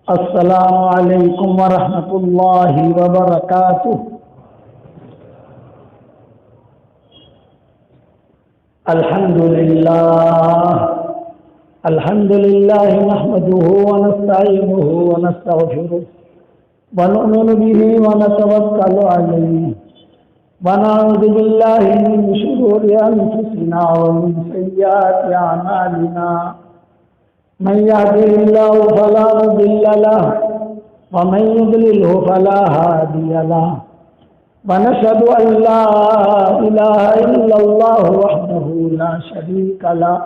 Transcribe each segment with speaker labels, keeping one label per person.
Speaker 1: السلام علیکم ورحمۃ اللہ وبرکاتہ۔ الحمد للہ نحمده ونستعینه ونستغفره ونؤمن به ونتوکل علیہ ونعوذ باللہ من شرور انفسنا ومن سیئات اعمالنا، من يهده الله فلا مضل له ومن يضلله فلا هادي له، ونشهد أن لا إله إلا الله وحده لا شريك له،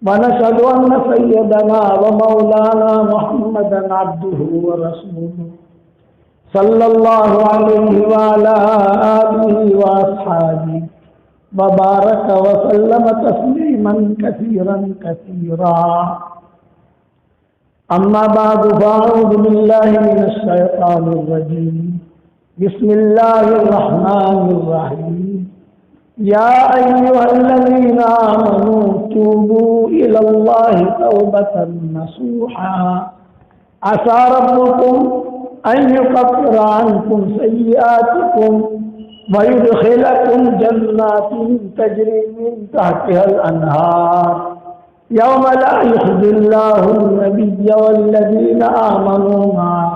Speaker 1: ونشهد أن سيدنا ومولانا محمدا عبده ورسوله صلى الله عليه وعلى آله وأصحابه وبارك وسلم تسليما كثيرا كثيرا. أما بعد فأعوذ بالله من الشيطان الرجيم. بسم الله الرحمن الرحيم. يا أيها الذين آمنوا توبوا إلى الله توبة نصوحا عسى ربكم أن يكفر عنكم سيئاتكم ويدخلكم جنات تجري من تحتها الأنهار يوم لا يخزي الله النبي والذين آمنوا معه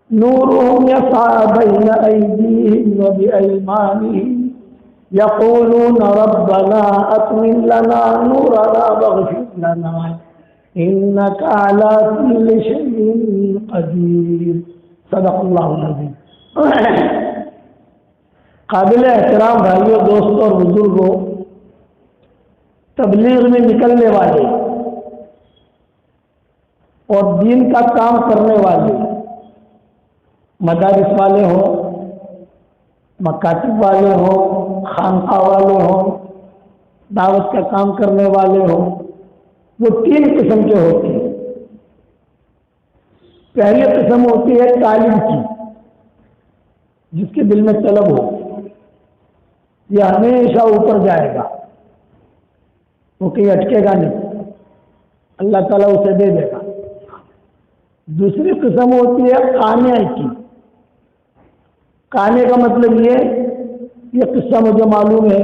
Speaker 1: نورهم يسعى بين أيديهم وبأيمانهم يقولون ربنا أتمم لنا نورنا واغفر لنا إنك على كل شيء قدير. صدق اللہ العظیم. قابل احترام بھائیوں، دوستوں اور بزرگوں، تبلیغ میں نکلنے والے اور دین کا کام کرنے والے، مدارس والے ہوں، مکاتب والے ہوں، خانقاہ والے ہوں، دعوت کا کام کرنے والے ہوں، وہ تین قسم کے ہوتے ہیں. پہلی قسم ہوتی ہے طالب کی، جس کے دل میں طلب ہو، یہ ہمیشہ اوپر جائے گا، وہ کہیں اٹکے گا نہیں، اللہ تعالیٰ اسے دے دے گا. دوسری قسم ہوتی ہے قانع کی. قانع کا مطلب یہ قصہ مجھے معلوم ہے،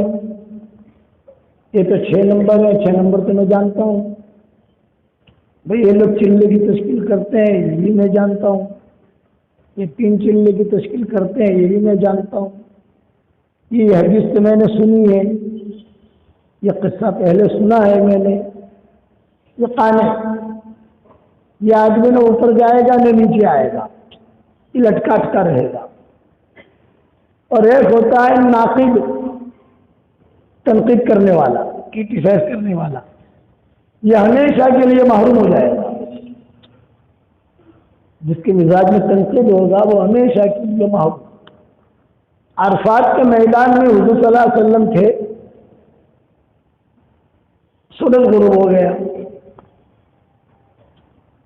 Speaker 1: یہ تو 6 نمبر ہے، 6 نمبر تو میں جانتا ہوں بھئی، یہ لوگ چلے کی تشکیل کرتے ہیں، یہ بھی میں جانتا ہوں، یہ 3 چلے کی تشکیل کرتے ہیں، یہ بھی میں جانتا ہوں، یہ حدیث تو میں نے سنی ہے، یہ قصہ پہلے سنا ہے میں نے. یہ قانع، یہ آدمی نہ اوپر جائے گا نہ نیچے آئے گا، یہ لٹکا اٹکا رہے گا. اور ایک ہوتا ہے ناقد، تنقید کرنے والا، کرٹیسائز کرنے والا، یہ ہمیشہ کے لیے محروم ہو جائے گا. جس کے مزاج میں تنقید ہوگا وہ ہمیشہ کے لیے محروم. عرفات کے میدان میں حضور صلی اللہ علیہ وسلم تھے، سورج غروب ہو گیا.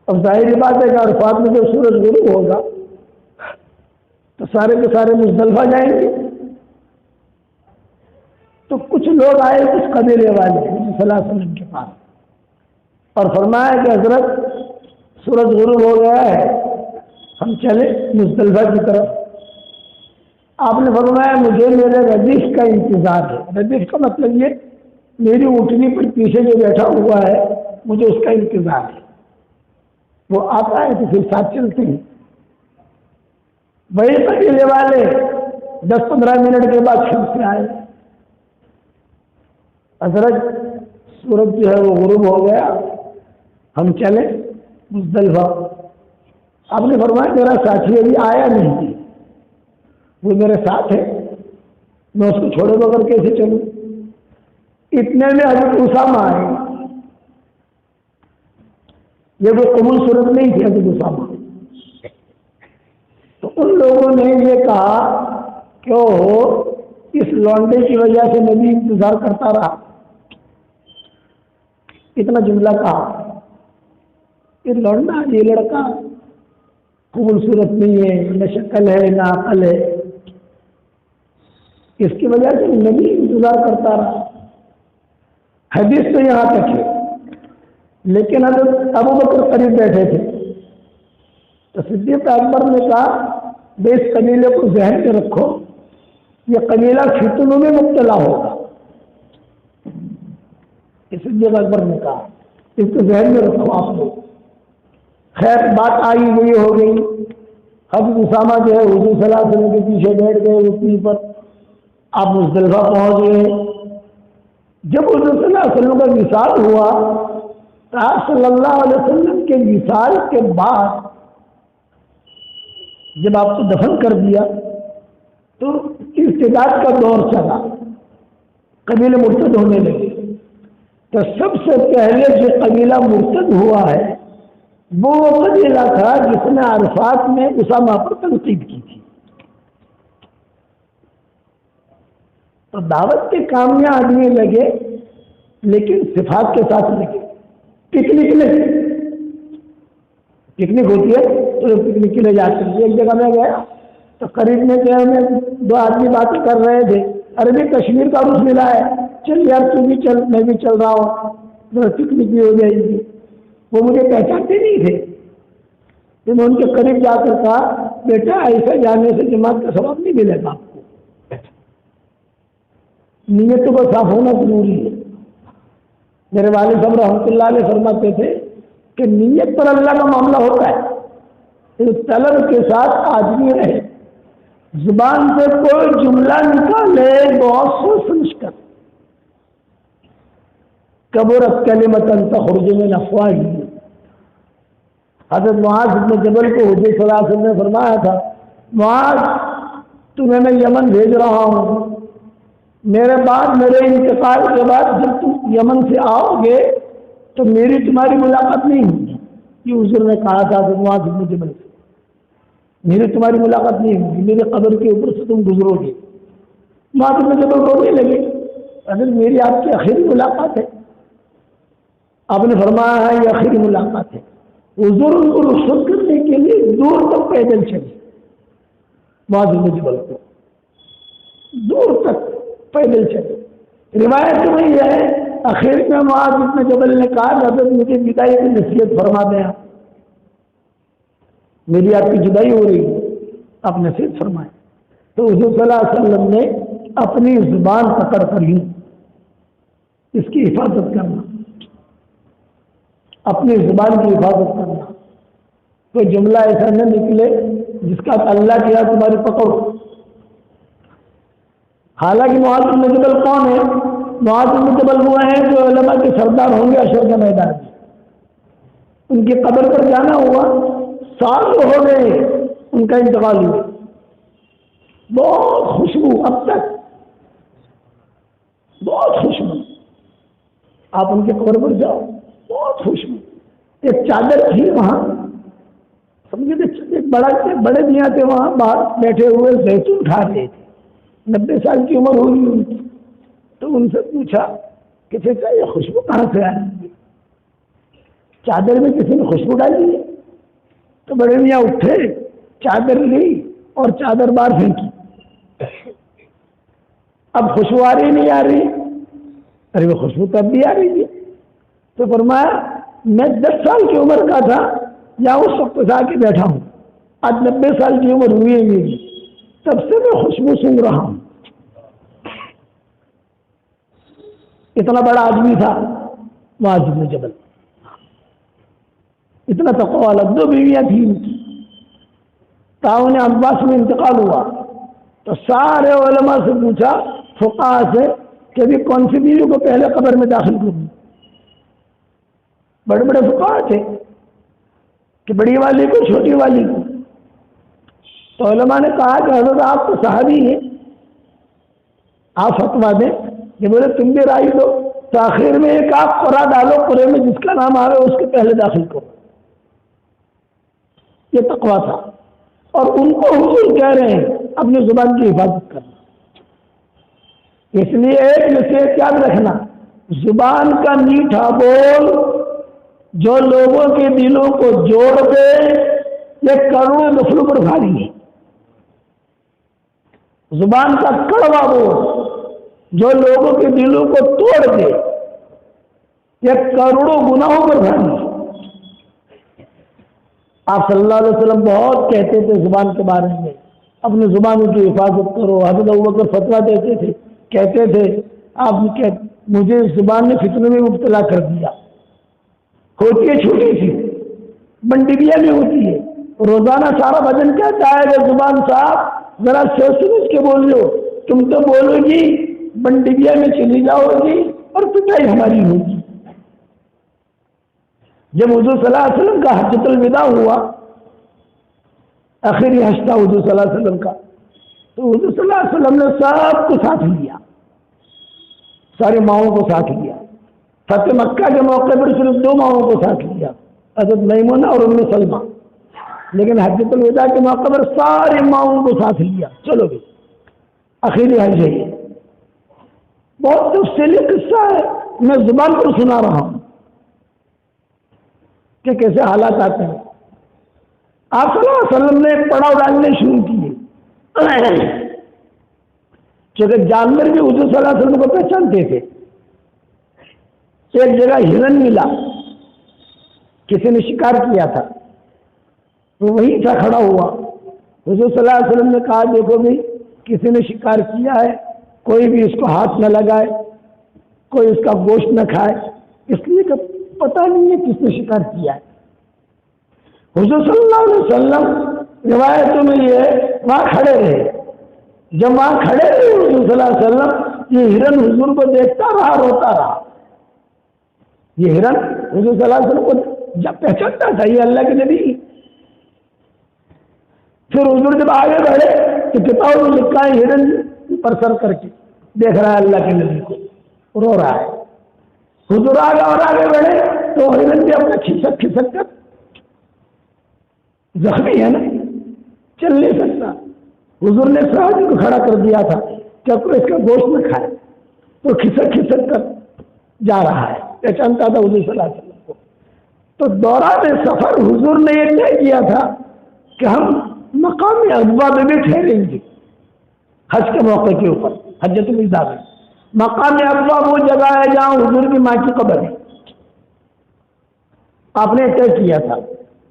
Speaker 1: اب ظاہری بات ہے کہ عرفات میں جب سورج غروب ہوگا تو سارے کے سارے مزدلفہ جائیں گے. تو کچھ لوگ آئے، کچھ قبیلے والے حضور صلی اللہ علیہ وسلم کے پاس، اور فرمایا کہ حضرت سورج غروب ہو گیا ہے، ہم چلے مزدلفہ کی طرف. آپ نے فرمایا مجھے میرے ردیف کا انتظار ہے. ردیف کا مطلب یہ میری اونٹنی پر پیچھے جو بیٹھا ہوا ہے مجھے اس کا انتظار ہے، وہ آتا ہے تو پھر ساتھ چلتے ہیں. وہی قبیلے والے 10-15 منٹ کے بعد پھر سے آئے، حضرت سورج جو ہے وہ غروب ہو گیا، ہم چلے مزدلفہ. آپ نے فرمایا میرا ساتھی ابھی آیا نہیں، وہ میرے ساتھ ہے، میں اس کو چھوڑے بغیر کیسے چلوں؟ اتنے میں حضرت اسامہ آئے. یہ کوئی قبول صورت نہیں تھی حضرت اسامہ. تو ان لوگوں نے یہ کہا کہ اس لونڈے کی وجہ سے نبی انتظار کرتا رہا. اتنا جملہ کہا، یہ لونڈا، یہ لڑکا قبول صورت نہیں ہے، نہ شکل ہے نہ عقل ہے، اس کی وجہ سے نبی انتظار کرتا رہا. حدیث تو یہاں تک ہے، لیکن حضرت ابو بکر قریب بیٹھے تھے. تو صدیق اکبر نے کہا بے اس قبیلے کو ذہن میں رکھو، یہ قبیلہ فتنوں میں مبتلا ہوگا. صدیق اکبر نے کہا اس کو ذہن میں رکھو آپ لوگ. خیر بات آئی گئی ہو گئی. حضرت اسامہ جو ہے حضور صلی اللہ علیہ وسلم کے پیچھے بیٹھ گئے اونٹنی پر. آپ مزدلفہ پہنچ گئے. جب حضور صلی اللہ علیہ وسلم کا وصال ہوا تو آپ صلی اللہ علیہ وسلم کے وصال کے بعد جب آپ کو دفن کر دیا تو ارتداد کا دور چلا، قبیلے مرتد ہونے لگے. تو سب سے پہلے جو قبیلہ مرتد ہوا ہے وہ قبیلہ تھا جس نے عرفات میں اسامہ پر تنقید کی تھی. تو دعوت کے کام میں آدمی لگے لیکن صفات کے ساتھ لگے. پکنک ہوتی ہے تو پکنک کے لیے جاتے ہیں. ایک جگہ میں گیا تو قریب میں جو ہے دو آدمی باتیں کر رہے تھے، عربی کشمیر کا روس ملا ہے، چل یار تو بھی چل میں بھی چل رہا ہوں، پکنک بھی ہو جائے گی. وہ مجھے پہچانتے نہیں تھے. تو میں ان کے قریب جا کر کہا بیٹا ایسا جانے سے جماعت کا ثواب نہیں ملے گا آپ کو، نیتوں کا صاف ہونا ضروری ہے. میرے والد صاحب رحمۃ اللہ علیہ فرماتے تھے کہ نیت پر اللہ کا معاملہ ہوتا ہے. طلب کے ساتھ آدمی رہے، زبان سے کوئی جملہ نکالے بہت سوچ سمجھ کر. کبرت کلمۃ تخرج من افواہہم. حضرت معاذ بن جبل کو حضور صلی اللہ علیہ وسلم نے فرمایا تھا معاذ تمہیں میں یمن بھیج رہا ہوں، میرے بعد میرے انتقال کے بعد جب تم یمن سے آؤ گے تو میری تمہاری ملاقات نہیں ہوگی. یہ حضور نے کہا تھا حضرت معاذ بن جبل سے، میری تمہاری ملاقات نہیں ہوگی، میرے قبر کے اوپر سے تم گزرو گے. معاذ بن جبل رونے لگے، اگر میری آپ کی آخری ملاقات ہے. آپ نے فرمایا ہے یہ آخری ملاقات ہے. حضور ان کو رخصت کرنے کے لیے دور تک پیدل چلے. معاذ بن جبل کو دور تک پیدل چلے. روایت میں یہ ہے آخر میں معاذ بن جبل نے کہا حضرت مجھے بدائی کی نصیحت فرما دیں، میری آپ کی جدائی ہو رہی ہے، آپ نصیحت فرمائیں. تو حضور صلی اللہ علیہ وسلم نے اپنی زبان پکڑ کر ہی اس کی حفاظت کرنا، اپنی زبان کی حفاظت کرنا. کوئی جملہ ایسا نہ نکلے جس کا اللہ کیا تمہاری پکڑ. حالانکہ معاذ بن جبل کون ہے؟ معاذ بن جبل وہ ہیں جو علماء کے سردار ہوں گے حشر کے میدان میں. ان کی قبر پر جانا ہوا، سال ہو گئے ان کا انتقال ہوا. بہت خوشبو، اب تک بہت خوشبو. آپ ان کے قبر پر جاؤ، بہت خوشبو. ایک چادر تھی وہاں، سمجھے ایک بڑے میاں تھے وہاں باہر بیٹھے ہوئے زیتون کھا رہے تھے. 90 سال کی عمر ہوئی ان کی. تو ان سے پوچھا کہ چچا یہ خوشبو کہاں سے آئی؟ چادر میں کسی نے خوشبو ڈالی ہے؟ تو بڑے میاں اٹھے، چادر لی اور چادر باہر پھینکی. اب خوشبو آ رہی نہیں آ رہی؟ ارے وہ خوشبو تو اب بھی آ رہی تھی. تو فرمایا میں 10 سال کی عمر کا تھا یا اس وقت سے آ کے بیٹھا ہوں، آج 90 سال کی عمر ہوئی ہے میری، تب سے میں خوشبو سونگ رہا ہوں. اتنا بڑا آدمی تھا معاذ بن جبل، اتنا تقویٰ والا. 2 بیویاں تھیں ان کی. تعاون عباس میں انتقال ہوا تو سارے علماء سے پوچھا، فقہاء سے، کہ ابھی کون سی بیوی کو پہلے قبر میں داخل کروں. بڑے بڑے فقہاء تھے کہ بڑی والی کو چھوٹی والی کو. تو علماء نے کہا کہ حضرت آپ تو صحابی ہیں، آپ فتویٰ دیں. یہ بولے تم بھی رائے دو. تو آخر میں ایک آپ قرآن ڈالو، قرآن میں جس کا نام آوے اس کے پہلے داخل کرو. یہ تقویٰ تھا. اور ان کو حضور کہہ رہے ہیں اپنی زبان کی حفاظت کرنا. اس لیے ایک نصیحت یاد رکھنا، زبان کا میٹھا بول جو لوگوں کے دلوں کو جوڑ دے یہ کروڑوں نسلوں پر بھاری ہے. زبان کا کڑوا بول جو لوگوں کے دلوں کو توڑ دے یہ کروڑوں گناہوں پر بھاری ہے. آپ صلی اللہ علیہ وسلم بہت کہتے تھے زبان کے بارے میں، اپنی زبانوں کی حفاظت کرو. حضرت ابوبکر فتویٰ دیتے تھے، کہتے تھے آپ مجھے اس زبان نے فتنے میں مبتلا کر دیا. ہوتی ہے چھوٹی سی، بنڈبیا میں ہوتی ہے، روزانہ سارا بدن کہتا ہے کہ زبان صاحب ذرا سوچ سمجھ کے بول لو، تم تو بولو گی بنڈبیا میں چلی جاؤ گی اور پٹائی ہماری ہوگی. جب حضور صلی اللہ علیہ وسلم کا حجۃ الوداع ہوا، آخری حج تھا حضور صلی اللہ علیہ وسلم کا، تو حضور صلی اللہ علیہ وسلم نے سب کو ساتھ لیا، سارے ماؤں کو ساتھ لیا. فتح مکہ کے موقع پر صرف 2 ماؤں کو ساتھ لیا، حضرت میمونہ اور ام سلمہ، لیکن حجۃ الوداع کے موقع پر سارے ماؤں کو ساتھ لیا. چلو گے آخری حج ہے. یہ بہت تفصیلی قصہ ہے، میں زبان پر سنا رہا ہوں کہ کیسے حالات آتے ہیں. آپ صلی اللہ علیہ وسلم نے پڑاؤ ڈالنے شروع کیے، کیونکہ جانور بھی حضور صلی اللہ علیہ وسلم کو پہچانتے تھے. ایک جگہ ہرن ملا، کسی نے شکار کیا تھا، وہ وہیں تھا کھڑا ہوا. حضور صلی اللہ علیہ وسلم نے کہا دیکھو بھی کسی نے شکار کیا ہے، کوئی بھی اس کو ہاتھ نہ لگائے، کوئی اس کا گوشت نہ کھائے، اس لیے کہ پتہ نہیں ہے کس نے شکار کیا ہے. حضور صلی اللہ علیہ وسلم روایتوں میں یہ وہاں کھڑے رہے. جب وہاں کھڑے رہے حضور صلی اللہ علیہ وسلم، یہ ہرن حضور کو دیکھتا رہا، روتا رہا. یہ ہرن حضور صلی اللہ علیہ وسلم کو جب پہچانتا تھا یہ اللہ کے نبی. پھر حضور جب آگے بڑھے تو کتابوں میں لکھا ہے ہرن پر سر کر کے دیکھ رہا ہے اللہ کے نبی کو، رو رہا ہے. حضور آگے اور آگے بڑھے تو ہرن بھی اپنا کھسک کھسک کر، زخمی ہے نا، چل نہیں سکتا. حضور نے صحابی کو کھڑا کر دیا تھا کہ کوئی اس کا گوشت نہ کھائے، تو کھسک کھسک کر جا رہا ہے. پہچانتا تھا حضور صلی اللہ علیہ وسلم کو. تو دوران سفر حضور نے یہ طے کیا تھا کہ ہم مقام عقبہ میں بھی ٹھہریں گے. حج کے موقع کے اوپر حجۃ الوداع میں مقام عقبہ وہ جگہ ہے جہاں حضور کی ماں کی قبر ہے. آپ نے طے کیا تھا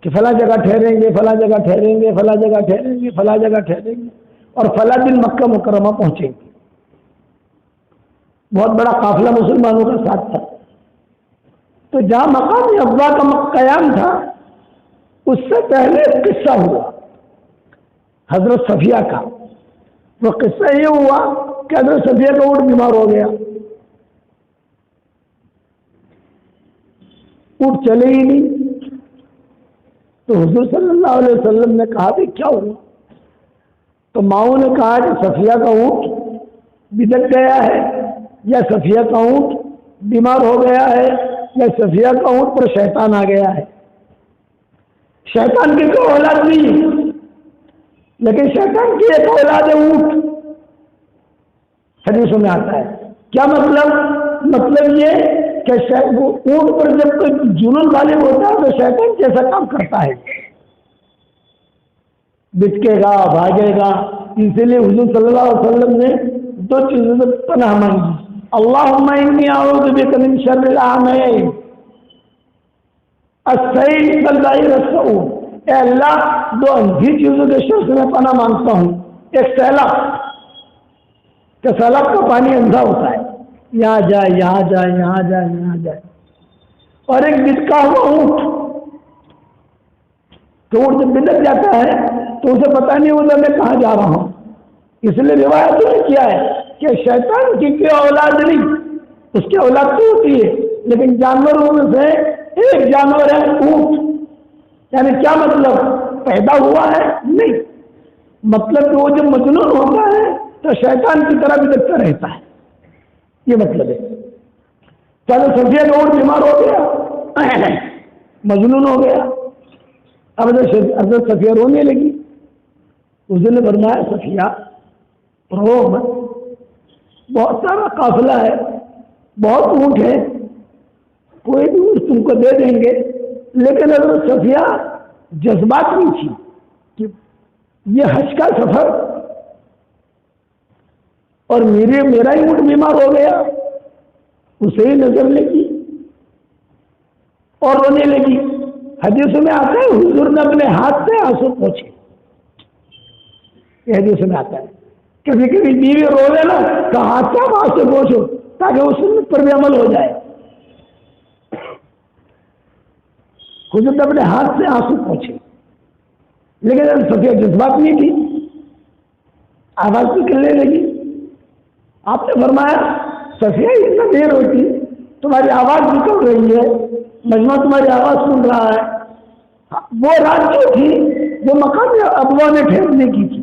Speaker 1: کہ فلاں جگہ ٹھہریں گے، فلاں جگہ ٹھہریں گے، فلاں جگہ ٹھہریں گے، فلاں جگہ ٹھہریں گے، اور فلاں دن مکہ مکرمہ پہنچیں گے. بہت بڑا قافلہ مسلمانوں کا ساتھ تھا. تو جہاں مقام عقبہ کا قیام تھا اس سے پہلے ایک قصہ ہوا حضرت صفیہ کا. وہ قصہ یہ ہوا کہ حضرت صفیہ کا اونٹ بیمار ہو گیا، اونٹ چلے ہی نہیں. تو حضور صلی اللہ علیہ وسلم نے کہا کہ کیا ہوا؟ تو ماؤں نے کہا کہ صفیہ کا اونٹ بلک گیا ہے، یا صفیہ کا اونٹ بیمار ہو گیا ہے، یا صفیہ کا اونٹ پر شیطان آ گیا ہے. شیطان کی کوئی اولاد نہیں، لیکن شیطان کی ایک اولاد ہے اونٹ. حدیثوں میں آتا ہے. کیا مطلب یہ کہ اونٹ پر جب کوئی جنون غالب ہوتا ہے تو شیطان کیسا کام کرتا ہے، بچکے گا، بھاگے گا. اسی لیے حضور صلی اللہ علیہ وسلم نے 2 چیزوں سے پناہ مانگی. اللہم انی اعوذ بک من شر الاعمى السیل والبعیر السعود. اے اللہ 2 اندھی چیزوں کے شر سے میں پناہ مانگتا ہوں. ایک سیلاب، کہ سیلاب کا پانی اندھا ہوتا ہے، یہاں جائے یہاں جائے یہاں جائے یہاں جائے. اور ایک بچکا ہوا اونٹ، تو اونٹ جب بلک جاتا ہے تو اسے پتہ نہیں ہوتا میں کہاں جا رہا ہوں. اس لیے روایت نے کیا ہے کہ شیطان کی کوئی اولاد نہیں، اس کی اولاد تو ہوتی ہے لیکن جانوروں میں سے ایک جانور ہے اونٹ. یعنی کیا مطلب؟ پیدا ہوا ہے نہیں، مطلب کہ وہ جب مجنون ہوتا ہے تو شیطان کی طرح بھی دیکھتا رہتا ہے، یہ مطلب ہے. چلو صفیہ کا اونٹ بیمار ہو گیا، مجنون ہو گیا. اب حضرت صفیہ رونے لگی. اس نے فرمایا صفیہ رو مت، بہت سارا قافلہ ہے، بہت اونٹ ہے، کوئی بھی اونٹ تم کو دے دیں گے. لیکن حضرت صفیہ جذبات نہیں تھی کہ یہ حج کا سفر اور میرا ہی اونٹ بیمار ہو گیا. اسے ہی نظر لگی اور رونے لگی. حدیث میں آتا ہے حضور نے اپنے ہاتھ سے آنسو پوچھے، یہ حدیث میں آتا ہے. کبھی کبھی بیوی رو لے نا تو ہاتھ سے آنسو پوچھو تاکہ اس پر بھی عمل ہو جائے. حضور نے اپنے ہاتھ سے آنسو پوچھے، لیکن صفیہ جذبات نہیں تھی، آواز نکلنے لگی. آپ نے فرمایا صفیہ اتنا دیر ہوتی تمہاری آواز نکل رہی ہے، مجمع تمہاری آواز سن رہا ہے. وہ رات جو تھی وہ مقام ابوا میں ٹھہرنے کی تھی،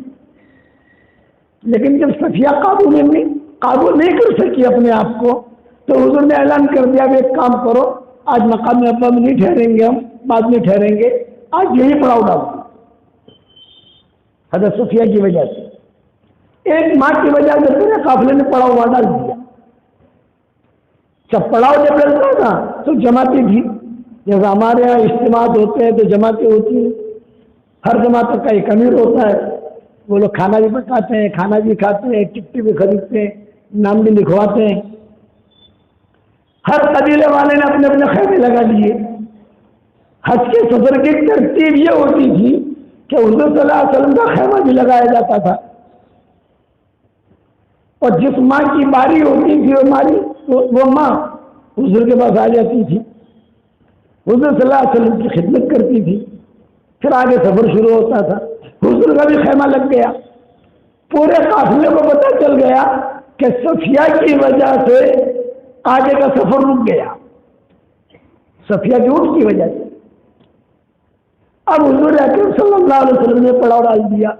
Speaker 1: لیکن جب صفیہ قابو نہیں کر سکی اپنے آپ کو تو حضور نے اعلان کر دیا کہ ایک کام کرو، آج مقام ابوا میں نہیں ٹھہریں گے، ہم بعد میں ٹھہریں گے، آج یہی پڑاؤ ڈالو. حضرت صفیہ کی وجہ سے، ایک ماں کی وجہ سے پورے قافلے نے پڑاؤ وہاں ڈال دیا. جب پڑاؤ جب ڈلتا تھا تو جماعتیں تھی، جیسے ہمارے یہاں اجتماعات ہوتے ہیں تو جماعتیں ہوتی ہیں، ہر جماعت کا ایک امیر ہوتا ہے، وہ لوگ کھانا بھی پکاتے ہیں، کھانا بھی کھاتے ہیں، ٹکٹی بھی خریدتے ہیں، نام بھی لکھواتے ہیں. ہر قبیلے والے نے اپنے اپنے خیمے لگا لیے. حج کے سفر کی ترتیب یہ ہوتی تھی کہ حضور صلی اللہ علیہ وسلم کا خیمہ بھی لگایا جاتا تھا، اور جس ماں کی باری ہوتی تھی وہ ماں حضور کے پاس آ جاتی تھی، حضور صلی اللہ علیہ وسلم کی خدمت کرتی تھی. پھر آگے سفر شروع ہوتا تھا، حضور کا بھی خیمہ لگ گیا. پورے قافلے کو پتہ چل گیا کہ صفیہ کی وجہ سے آگے کا سفر رک گیا، صفیہ کی اٹھ کی وجہ سے. اب حضور اکرم صلی اللہ علیہ وسلم نے پڑاؤ ڈال دیا.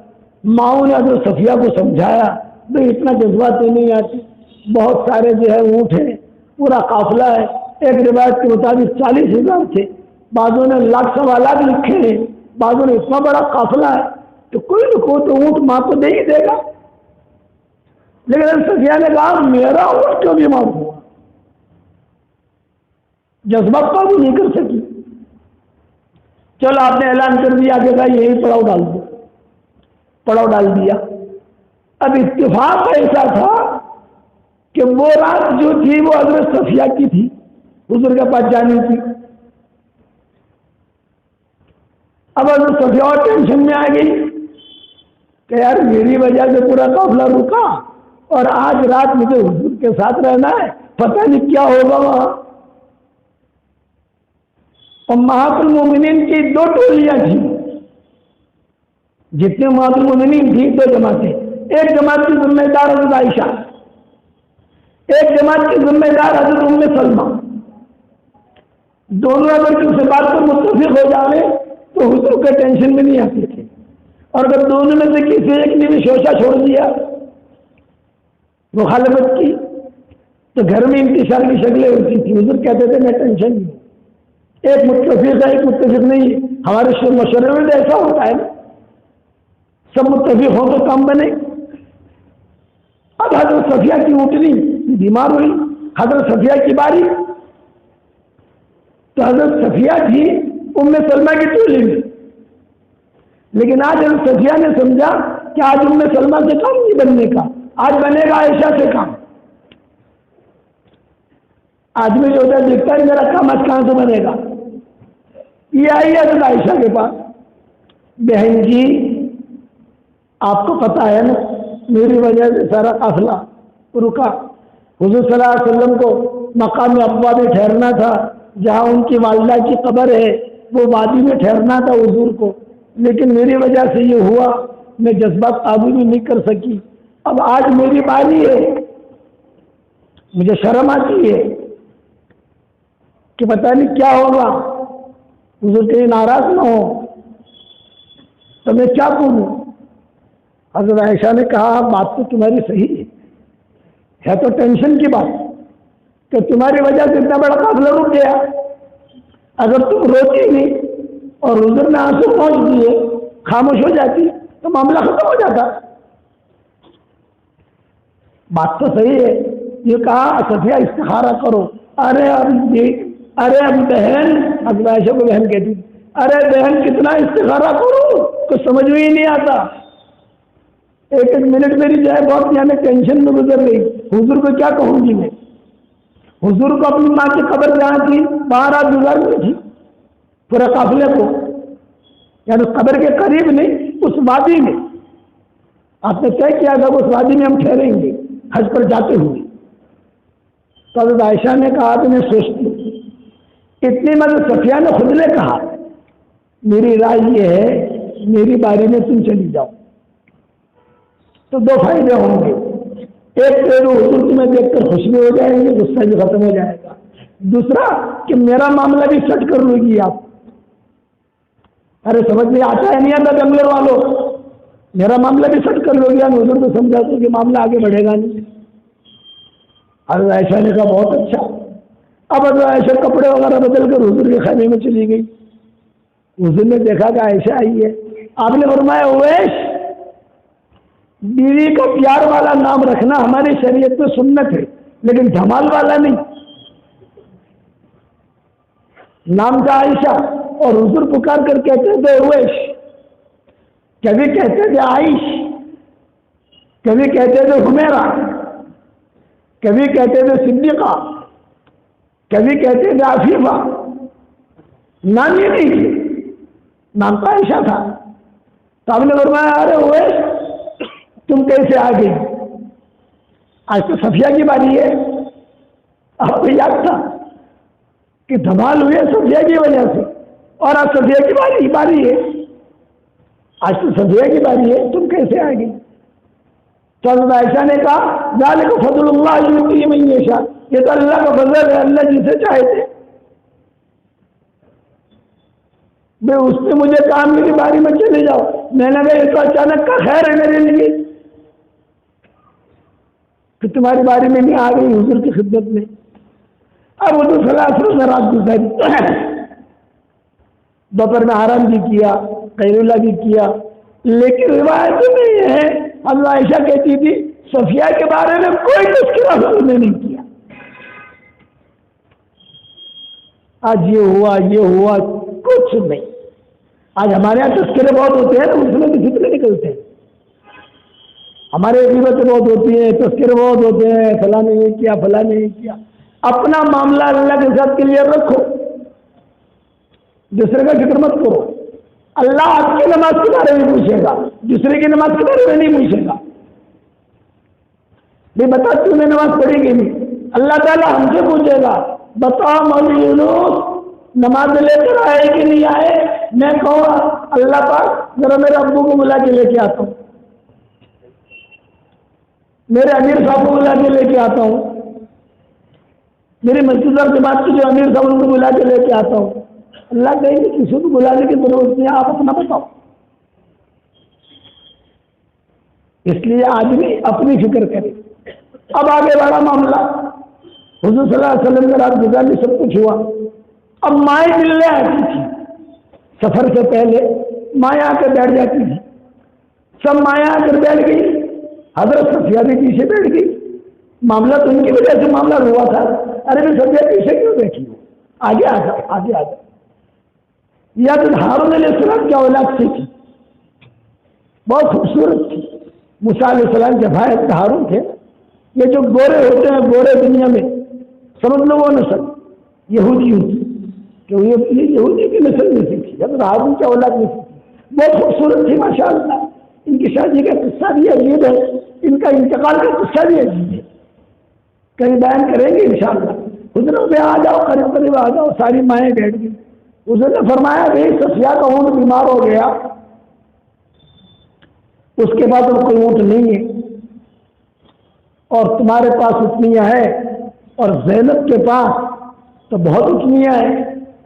Speaker 1: ماؤں نے اگر صفیہ کو سمجھایا تو اتنا جذبات تو نہیں آتی، بہت سارے جو ہے اونٹ ہیں، پورا قافلہ ہے. ایک روایت کے مطابق 40,000 تھے، بعضوں نے لاکھ سوا لاکھ لکھے ہیں، بعضوں نے اتنا بڑا قافلہ ہے تو کوئی نہ کوئی تو اونٹ ماں کو دے ہی دے گا. لیکن صفیہ نے کہا میرا اونٹ کیوں بیمار ہوا، جذبہ قابو نہیں کر سکی. چلو آپ نے اعلان کر دیا کہ بھائی یہی پڑاؤ ڈال دو، پڑاؤ ڈال دیا. اب اتفاق ایسا تھا کہ وہ رات جو تھی وہ حضرت صفیہ کی تھی، حضور کے پاس جانی تھی. اب حضرت صفیہ اور ٹینشن میں آ گئی کہ یار میری وجہ سے پورا قافلہ رکا اور آج رات مجھے حضور کے ساتھ رہنا ہے، پتہ نہیں کیا ہوگا وہاں. امہات المومنین کی 2 ٹولیاں تھیں، جتنے امہات المومنین تھی 2 جماعتیں. ایک جماعت کی ذمہ دار حضرت عائشہ، ایک جماعت کی ذمہ دار حضرت ام سلمہ. دونوں اگر کسی بات پر متفق ہو جاوے تو حضور کے ٹینشن میں نہیں آتے تھے، اور اگر دونوں میں سے کسی ایک نے بھی شوشہ چھوڑ دیا، مخالفت کی، تو گھر میں انتشار کی شکلیں ہوتی تھی. حضور کہتے تھے میں ٹینشن نہیں ہوں، ایک متفق ہے ایک متفق نہیں. ہمارے مشورے میں تو ایسا ہوتا ہے نا، سب متفق ہو تو کام بنے. اب حضرت صفیہ کی اونٹنی بیمار ہوئی، حضرت صفیہ کی باری، تو حضرت صفیہ تھی ام سلمہ کی ٹولی میں. لیکن آج حضرت صفیہ نے سمجھا کہ آج ام سلمہ سے کام نہیں بننے کا، آج بنے گا عائشہ سے کام. آدمی جو ہوتا ہے دیکھتا ہے میرا کام آج کہاں سے بنے گا. یہ آئی حضرت عائشہ کے پاس، بہن جی آپ کو پتا ہے نا میری وجہ سے سارا قافلہ رکا. حضور صلی اللہ علیہ وسلم کو مقام ابوا میں ٹھہرنا تھا، جہاں ان کی والدہ کی قبر ہے وہ وادی میں ٹھہرنا تھا حضور کو، لیکن میری وجہ سے یہ ہوا، میں جذبات قابو نہیں کر سکی. اب آج میری باری ہے، مجھے شرم آتی ہے کہ پتہ نہیں کیا ہوگا، حضور کہیں ناراض نہ ہو تو میں کیا کروں. حضرت عائشہ نے کہا بات تو تمہاری صحیح ہے تو ٹینشن کی بات کہ تمہاری وجہ سے اتنا بڑا قافلہ رک گیا. اگر تم روتی نہیں اور حضور نے آنسو پہنچ دیے، خاموش ہو جاتی تو معاملہ ختم ہو جاتا. بات تو صحیح ہے. یہ کہا صفیہ استخارہ کرو. ارے اب بہن، حضرت عائشہ کو بہن کہتی، ارے بہن کتنا استخارہ کروں کچھ سمجھ میں ہی نہیں آتا. ایک منٹ میری جو ہے بہت یعنی ٹینشن میں گزر گئی. حضور کو کیا کہوں گی میں؟ حضور کو اپنی ماں کی قبر جہاں تھی وہاں رات گزارنی تھی. پورے قافلے کو، یعنی قبر کے قریب نہیں، اس وادی میں آپ نے طے کیا تھا اس وادی میں ہم ٹھہریں گے حج پر جاتے ہوئے۔ تو حضرت عائشہ نے کہا تو میں سوچتی ہوں، اتنی مدد صفیہ نے خود نے کہا میری رائے یہ ہے میری باری میں تم چلی جاؤ، تو دو فائدے ہوں گے، ایک تو حضور تمہیں دیکھ کر خوش بھی ہو جائیں گے، غصہ بھی ختم ہو جائے گا، دوسرا کہ میرا معاملہ بھی سیٹ کر لو گی آپ۔ ارے سمجھ میں آتا ہے نہیں آتا بنگلور والوں، میرا معاملہ بھی سیٹ کر لو گی، ہم حضور کو سمجھا دو کہ معاملہ آگے بڑھے گا نہیں۔ حضرت عائشہ نے کہا بہت اچھا۔ اب حضرت عائشہ کپڑے وغیرہ بدل کر حضور کے خیمے میں چلی گئی۔ حضور نے دیکھا کہ عائشہ آئی ہے، آپ نے فرمایا اویس، بیوی کا پیار والا نام رکھنا ہماری شریعت میں سنت ہے، لیکن جمال والا نہیں۔ نام تھا عائشہ، اور حضور پکار کر کہتے تھے اویس، کبھی کہتے تھے عائش، کبھی کہتے تھے حمیرہ، کبھی کہتے تھے صدیقہ، کبھی کہتے تھے عفیفہ، نام یہ نہیں تھے، نام تو عائشہ تھا۔ تو آپ نے فرمایا ارے اویس تم کیسے آ گئی؟ آج تو صفیہ کی باری ہے۔ آپ کو یاد تھا کہ دھمال ہوئے صفیہ کی وجہ سے، اور آج صفیہ کی باری ہے، آج تو صفیہ کی باری ہے، تم کیسے آ گئی؟ تو حضرت عائشہ نے کہا ذالک فضل اللہ یؤتیہ من یشاء، یہ تو اللہ کا فضل ہے، اللہ جسے چاہے تھے۔ میں اس نے مجھے کام میری باری میں چلے جاؤ، میں نے کہا یہ تو اچانک کا خیر ہے میرے لیے کہ تمہاری باری میں نہیں آ گئی حضور کی خدمت میں۔ اب حضور صلی اللہ علیہ وسلم نے رات گزاری، دوپہر میں آرام بھی کیا، قیلولہ بھی کیا، لیکن روایت میں یہ ہے حضرت عائشہ کہتی تھی صفیہ کے بارے میں کوئی تذکرہ حضور نے نہیں کیا۔ آج یہ ہوا کچھ نہیں۔ آج ہمارے یہاں تذکرے بہت ہوتے ہیں، اس میں بھی فتنے نکلتے ہیں، ہمارے غیبتیں بہت ہوتی ہیں، تذکرے بہت ہوتے ہیں، فلاں نے یہ کیا، فلاں نے یہ کیا۔ اپنا معاملہ اللہ کے ساتھ کلیئر رکھو، دوسرے کا فکر مت کرو۔ اللہ آپ کی نماز کے بارے میں پوچھے گا، دوسرے کی نماز کے بارے میں نہیں پوچھے گا۔ نہیں بتا تم نے نماز پڑھی کہ نہیں، اللہ تعالیٰ ہم سے پوچھے گا بتا مولوی یونس نماز لے کر آئے کہ نہیں آئے؟ میں کہوں گا اللہ پاک ذرا میرے ابو کو بلا کے لے کے آتا ہوں، میرے امیر صاحب کو بلا کے لے کے آتا ہوں، میری مسجد اور جماعت کے جو امیر صاحب ان کو بلا کے لے کے آتا ہوں۔ اللہ کہیں گے کسی کو بلانے کی ضرورت نہیں، آپ اپنا بتاؤ۔ اس لیے آدمی اپنی فکر کرے۔ اب آگے بڑا معاملہ، حضور صلی اللہ علیہ وسلم نے رات گزاری سب کچھ ہوا۔ اب مائیں ملنے آتی تھی، سفر سے پہلے مائیں آ کر بیٹھ جاتی تھی، سب مائیں آ کر بیٹھ گئی، حضرت صفیہ بھی پیچھے بیٹھ گئی۔ معاملہ تو ان کی وجہ سے معاملہ ہوا تھا، ارے بھی صفیہ پیچھے کیوں بیٹھی ہو، آگے آ جاؤ، آگے آ جاؤ۔ یا تو ہارون علیہ السلام کی اولاد سے تھی، بہت خوبصورت تھی، موسیٰ علیہ السلام کے بھائی ہارون تھے۔ یہ جو گورے ہوتے ہیں گورے دنیا میں، سمجھ لو وہ نسل یہودی ہوتی، کہ یہ یہودی کی نسل میں سے تھی، حضرت ہارون کی اولاد میں سے تھی، بہت خوبصورت تھی ماشاءاللہ۔ ان کی شادی کا قصہ بھی عجیب ہے، ان کا انتقال کا قصہ بھی عجیب ہے، کہیں بیان کریں گے انشاءاللہ۔ حضرت میں آ جاؤ، قریب قریب آ جاؤ، ساری مائیں بیٹھ گئی۔ حضرت نے فرمایا بھائی صفیہ کا اونٹ بیمار ہو گیا، اس کے بعد اب کوئی اونٹ نہیں ہے، اور تمہارے پاس اتنیاں ہے، اور زینب کے پاس تو بہت اتنیاں ہیں،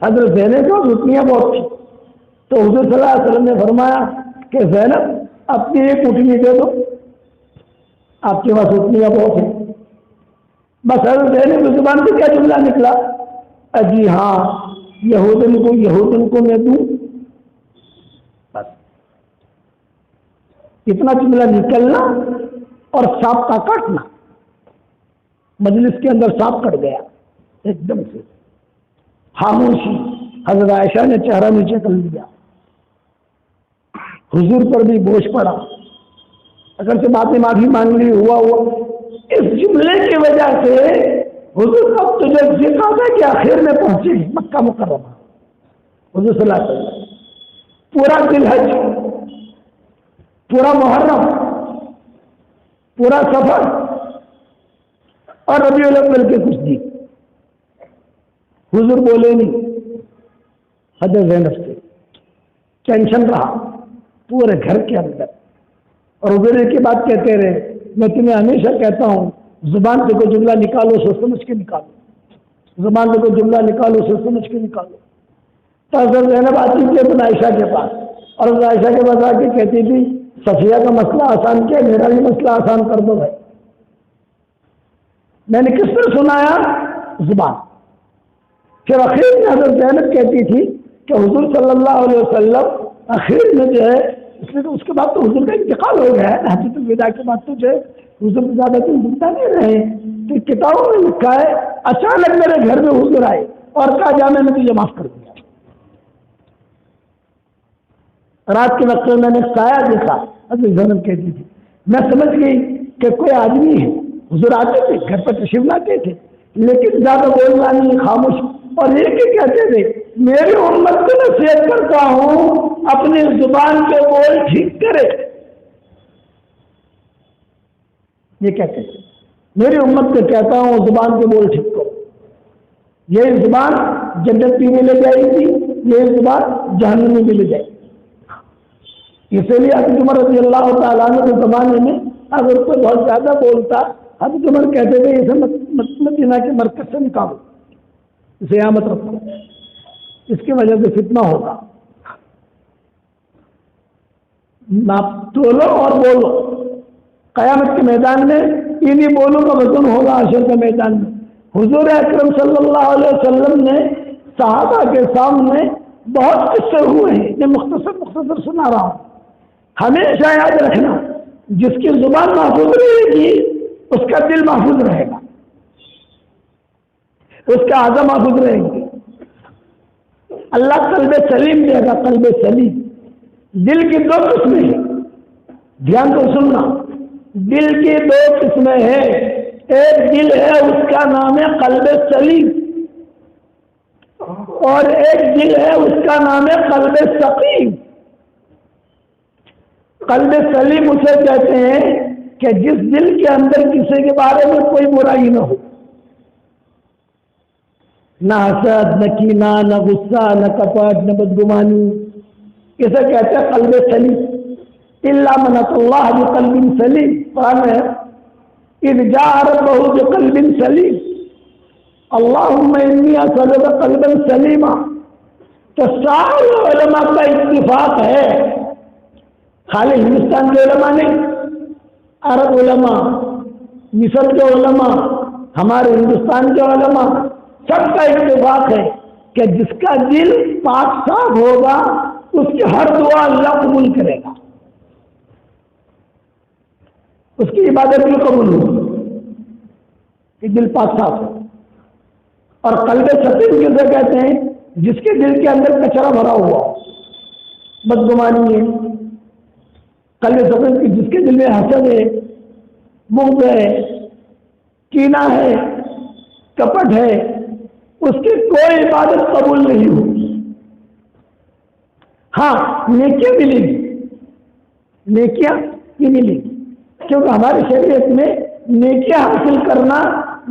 Speaker 1: حضرت زینب کے پاس اتنیاں بہت تھی۔ تو حضور صلی اللہ علیہ وسلم نے فرمایا کہ زینب اپنی ایک اٹھنی دے دو، آپ کے پاس اتنیاں بہت ہیں۔ بس حضرت زینب کی زبان سے کیا جملہ نکلا، جی ہاں یہودن کو میں دوں، بس اتنا جملہ نکلنا اور سانپ کا کاٹنا، مجلس کے اندر سانپ کٹ گیا ایک دم سے، خاموشی۔ حضرت عائشہ نے چہرہ نیچے کر لیا، حضور پر بھی بوجھ پڑا، اگر سے بات نے معافی مانگ لی، ہوا اس جملے کی وجہ سے حضور اب تجھے ذکر ہے کہ آخر میں پہنچے مکہ مکرمہ، حضور صلی اللہ علیہ وسلم پورا ذی الحج، پورا محرم، پورا سفر اور ربیع الاول کے کچھ دن حضور بولے نہیں. حضرت زینب سے ٹینشن رہا پورے گھر کے اندر، اور حضور ایک ہی بات کہتے رہے، میں تمہیں ہمیشہ کہتا ہوں زبان سے کوئی جملہ نکالو سوچ سمجھ کے نکالو، زبان سے کوئی جملہ نکالو سوچ سمجھ کے نکالو. تو حضرت زینب آتی تھی اپنے عائشہ کے پاس، اور حضرت عائشہ کے پاس آ کے کہتی تھی صفیہ کا مسئلہ آسان کیا، میرا بھی مسئلہ آسان کر دو بھائی. میں نے کس طرح سنایا؟ زبان. پھر اخیر میں حضرت زینب کہتی تھی کہ حضور صلی اللہ علیہ وسلم اخیر میں جو ہے، اس لیے تو اس کے بعد تو حضور کا انتقال ہو گیا ہے، حجۃ الوداع کے بعد تو جو ہے حضور کو زیادہ دن زندہ نہیں رہے. تو کتابوں میں لکھا ہے اچانک میرے گھر میں حضور آئے اور کہا جا میں نے تجھے معاف کر دیا. رات کے وقت میں نے سایہ دیکھا. حضرت زینب کہتی تھی میں سمجھ گئی کہ کوئی آدمی ہے. حضور آتے تھے گھر پر تشریف لاتے تھے لیکن زیادہ بولنا نہیں، خاموش، اور یہ کہ کہتے تھے میری امت کو نصیحت کرتا ہوں اپنی زبان کے بول ٹھیک کرے. یہ کہتے تھے میری امت کو کہتا ہوں زبان کے بول ٹھیک کرو. یہی زبان جنت بھی میں لے جائے گی، یہی زبان جہنم میں بھی لے جائے گی. اسی لیے حضرت عمر رضی اللہ تعالیٰ عنہ کے زمانے میں اگر کوئی بہت زیادہ بولتا، حضرت عمر کہتے تھے اسے مدینہ کے مرکز سے نکالو، اسے یہاں مت رکھو، اس کی وجہ سے فتنہ ہوگا. ناپ تولو اور بولو. قیامت کے میدان میں انہی بولوں کا وزن ہوگا. حشر کے میدان میں حضور اکرم صلی اللہ علیہ وسلم نے صحابہ کے سامنے بہت قصے ہوئے ہیں، میں مختصر سنا رہا ہوں. ہمیشہ یاد رکھنا جس کی زبان محفوظ رہے گی اس کا دل محفوظ رہے گا، اس کا عزم محفوظ رہے گی. اللہ قلب سلیم دے گا. قلب سلیم. دل کی دو قسمیں ہیں، دھیان کو سننا. دل کی دو قسمیں ہیں. ایک دل ہے اس کا نام ہے قلب سلیم، اور ایک دل ہے اس کا نام ہے قلب سقیم. قلب سلیم اسے کہتے ہیں کہ جس دل کے اندر کسی کے بارے میں کوئی برائی نہ ہو، نہ حسد، نہ کینہ، نہ غصہ، نہ کپٹ، نہ بدگمانی. اسے کہتے ہیں قلب سلیم. الا من اتى الله بقلب سلیم. قرآن ہے اذ جاء ربه بقلب سلیم اللهم انی اسألک قلبا سلیما. تو سارے علماء کا اتفاق ہے، خالی ہندوستان کے علماء نہیں، عرب علماء، مصر کے علماء، ہمارے ہندوستان کے علماء، سب کا اتفاق ہے کہ جس کا دل پاک صاف ہوگا اس کی ہر دعا اللہ قبول کرے گا، اس کی عبادت بھی قبول ہوگی کہ دل پاک صاف ہو. اور قلب سقیم کسے کہتے ہیں؟ جس کے دل کے اندر کچرا بھرا ہوا، بدگمانی ہے. قلب سقیم کی جس کے دل میں حسد ہے، بغض ہے، کینہ ہے، کپٹ ہے، اس کی کوئی عبادت قبول نہیں ہوگی. ہاں نیکیاں ملیں گی، نیکیاں ہی ملیں گی، کیونکہ ہماری شریعت میں نیکیاں حاصل کرنا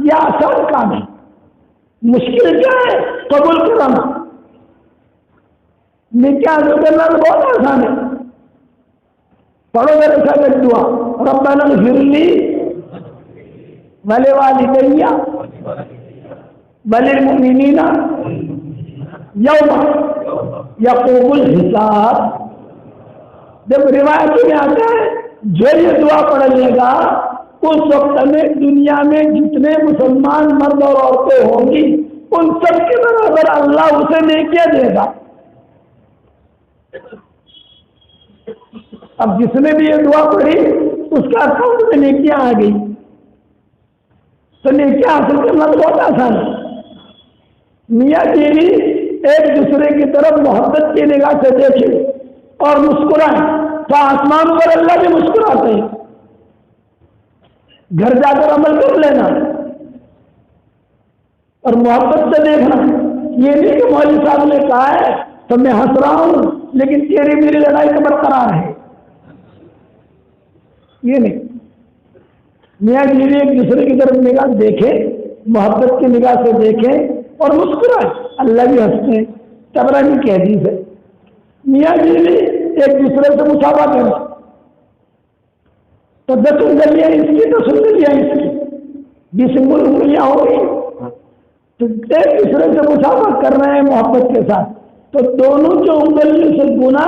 Speaker 1: یہ آسان کام ہے. مشکل کیا ہے؟ قبول کرنا. نیکیاں حاصل کرنا تو بہت آسان ہے. پڑھو میرے ساتھ دعا، ربنا اغفر لی ولوالدی وللمؤمنین یوم یقوم الحساب. جب روایتوں میں آتا ہے جو یہ دعا پڑھ لے گا اس وقت میں دنیا میں جتنے مسلمان مرد اور عورتیں ہوں گی ان سب کے برابر اللہ اسے نیکیاں دے گا. اب جس نے بھی یہ دعا پڑھی اس کا اکاؤنٹ میں نیکیاں آ گئی. تو نیکیاں حاصل کرنا تو بہت آسان ہے. میاں بیوی ایک دوسرے کی طرف محبت کی نگاہ سے دیکھیں اور مسکرائیں تو آسمان پر اللہ بھی مسکراتے ہیں. گھر جا کر عمل کر لینا اور محبت سے دیکھنا. یہ نہیں کہ مولوی صاحب نے کہا ہے تو میں ہنس رہا ہوں لیکن تیری میری لڑائی تو برقرار ہے. یہ نہیں. میاں بیوی ایک دوسرے کی طرف نگاہ دیکھے، محبت کی نگاہ سے دیکھیں اور مسکرائے. اللہ بھی ہنستے ہیں. طبرانی کی حدیث ہے. میاں بیوی ایک دوسرے سے مصافحہ کریں تو 10 انگلیاں اس کی 10 انگلیاں اس کی 20 انگلیاں ہو گئی. تو ایک دوسرے سے مصافحہ کر رہے ہیں محبت کے ساتھ، تو دونوں جو انگلیوں سے گنا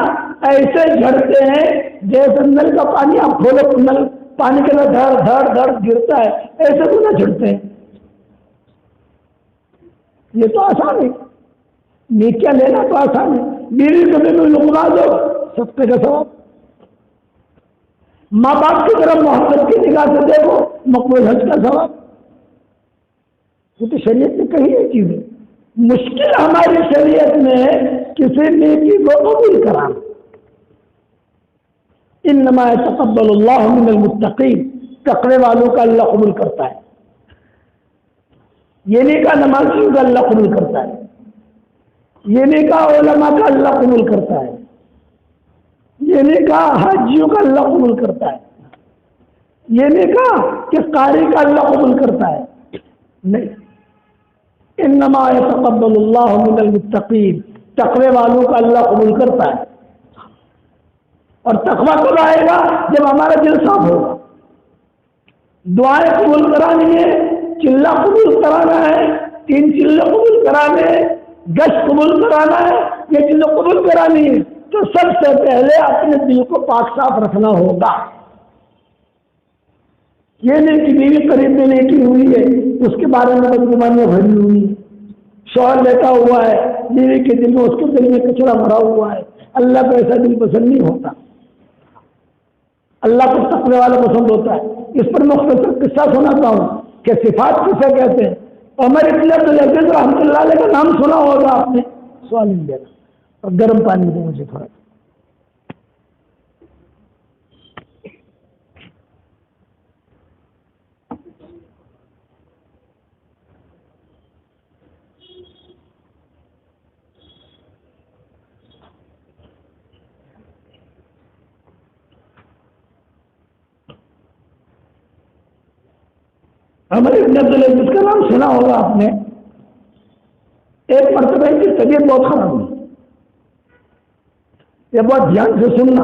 Speaker 1: ایسے جھڑتے ہیں جیسے نل کا پانی آپ کھولو، نل پانی کے اندر دھڑ دھڑ دھڑ گرتا ہے، ایسے گنا جھڑتے ہیں. یہ تو آسان ہے، نیکیاں لینا تو آسان ہے. بیوی کو بھی لقمہ دو، صدقے کا ثواب. ماں باپ کی طرف محبت کی نگاہ سے دیکھو، مقبول حج کا ثواب. یہ تو شریعت میں کہی یہ چیز ہے. مشکل ہماری شریعت میں کسی نیکی کو قبول کرانا. انما يتقبل اللہ من المتقین، تقوی والوں کا اللہ قبول کرتا ہے. یہ نہیں کہا نمازیوں کا اللہ قبول کرتا ہے، یہ نہیں کہا علماء کا اللہ قبول کرتا ہے، یہ نہیں کہا حاجیوں کا اللہ قبول کرتا ہے، یہ نہیں کہا کہ قاری کا اللہ قبول کرتا ہے. نہیں، انما يتقبل اللہ من المتقین، تقوی والوں کا اللہ قبول کرتا ہے. اور تقویٰ کب آئے گا؟ جب ہمارا دل صاف ہوگا. دعائیں قبول کرانی ہے، چلہ قبول کرانا ہے، 3 چلے قبول کرانے ہیں، گشت قبول کرانا ہے، یہ چیزیں قبول کرانی ہے تو سب سے پہلے اپنے دل کو پاک صاف رکھنا ہوگا. یہ نہیں کہ بیوی قریب میں لیٹی ہوئی ہے، اس کے بارے میں بدگمانیاں بھری ہوئی ہے، شوہر لیٹا ہوا ہے، بیوی کے دل میں اس کے دل میں کچرا بھرا ہوا ہے. اللہ کو ایسا دل پسند نہیں ہوتا. اللہ کو تقوی والا پسند ہوتا ہے. اس پر مختصر قصہ سناتا ہوں کہ صفات کسے کہتے ہیں. عمر ابن عبد العزیز رحمۃ اللہ علیہ کا نام سنا ہوگا آپ نے. سوال نہیں دینا اور گرم پانی دے مجھے تھوڑا. عمر ابن عبد العزیز کا نام سنا ہوگا آپ نے. ایک مرتبہ ان کی طبیعت بہت خراب ہوئی. یہ بہت دھیان سے سننا،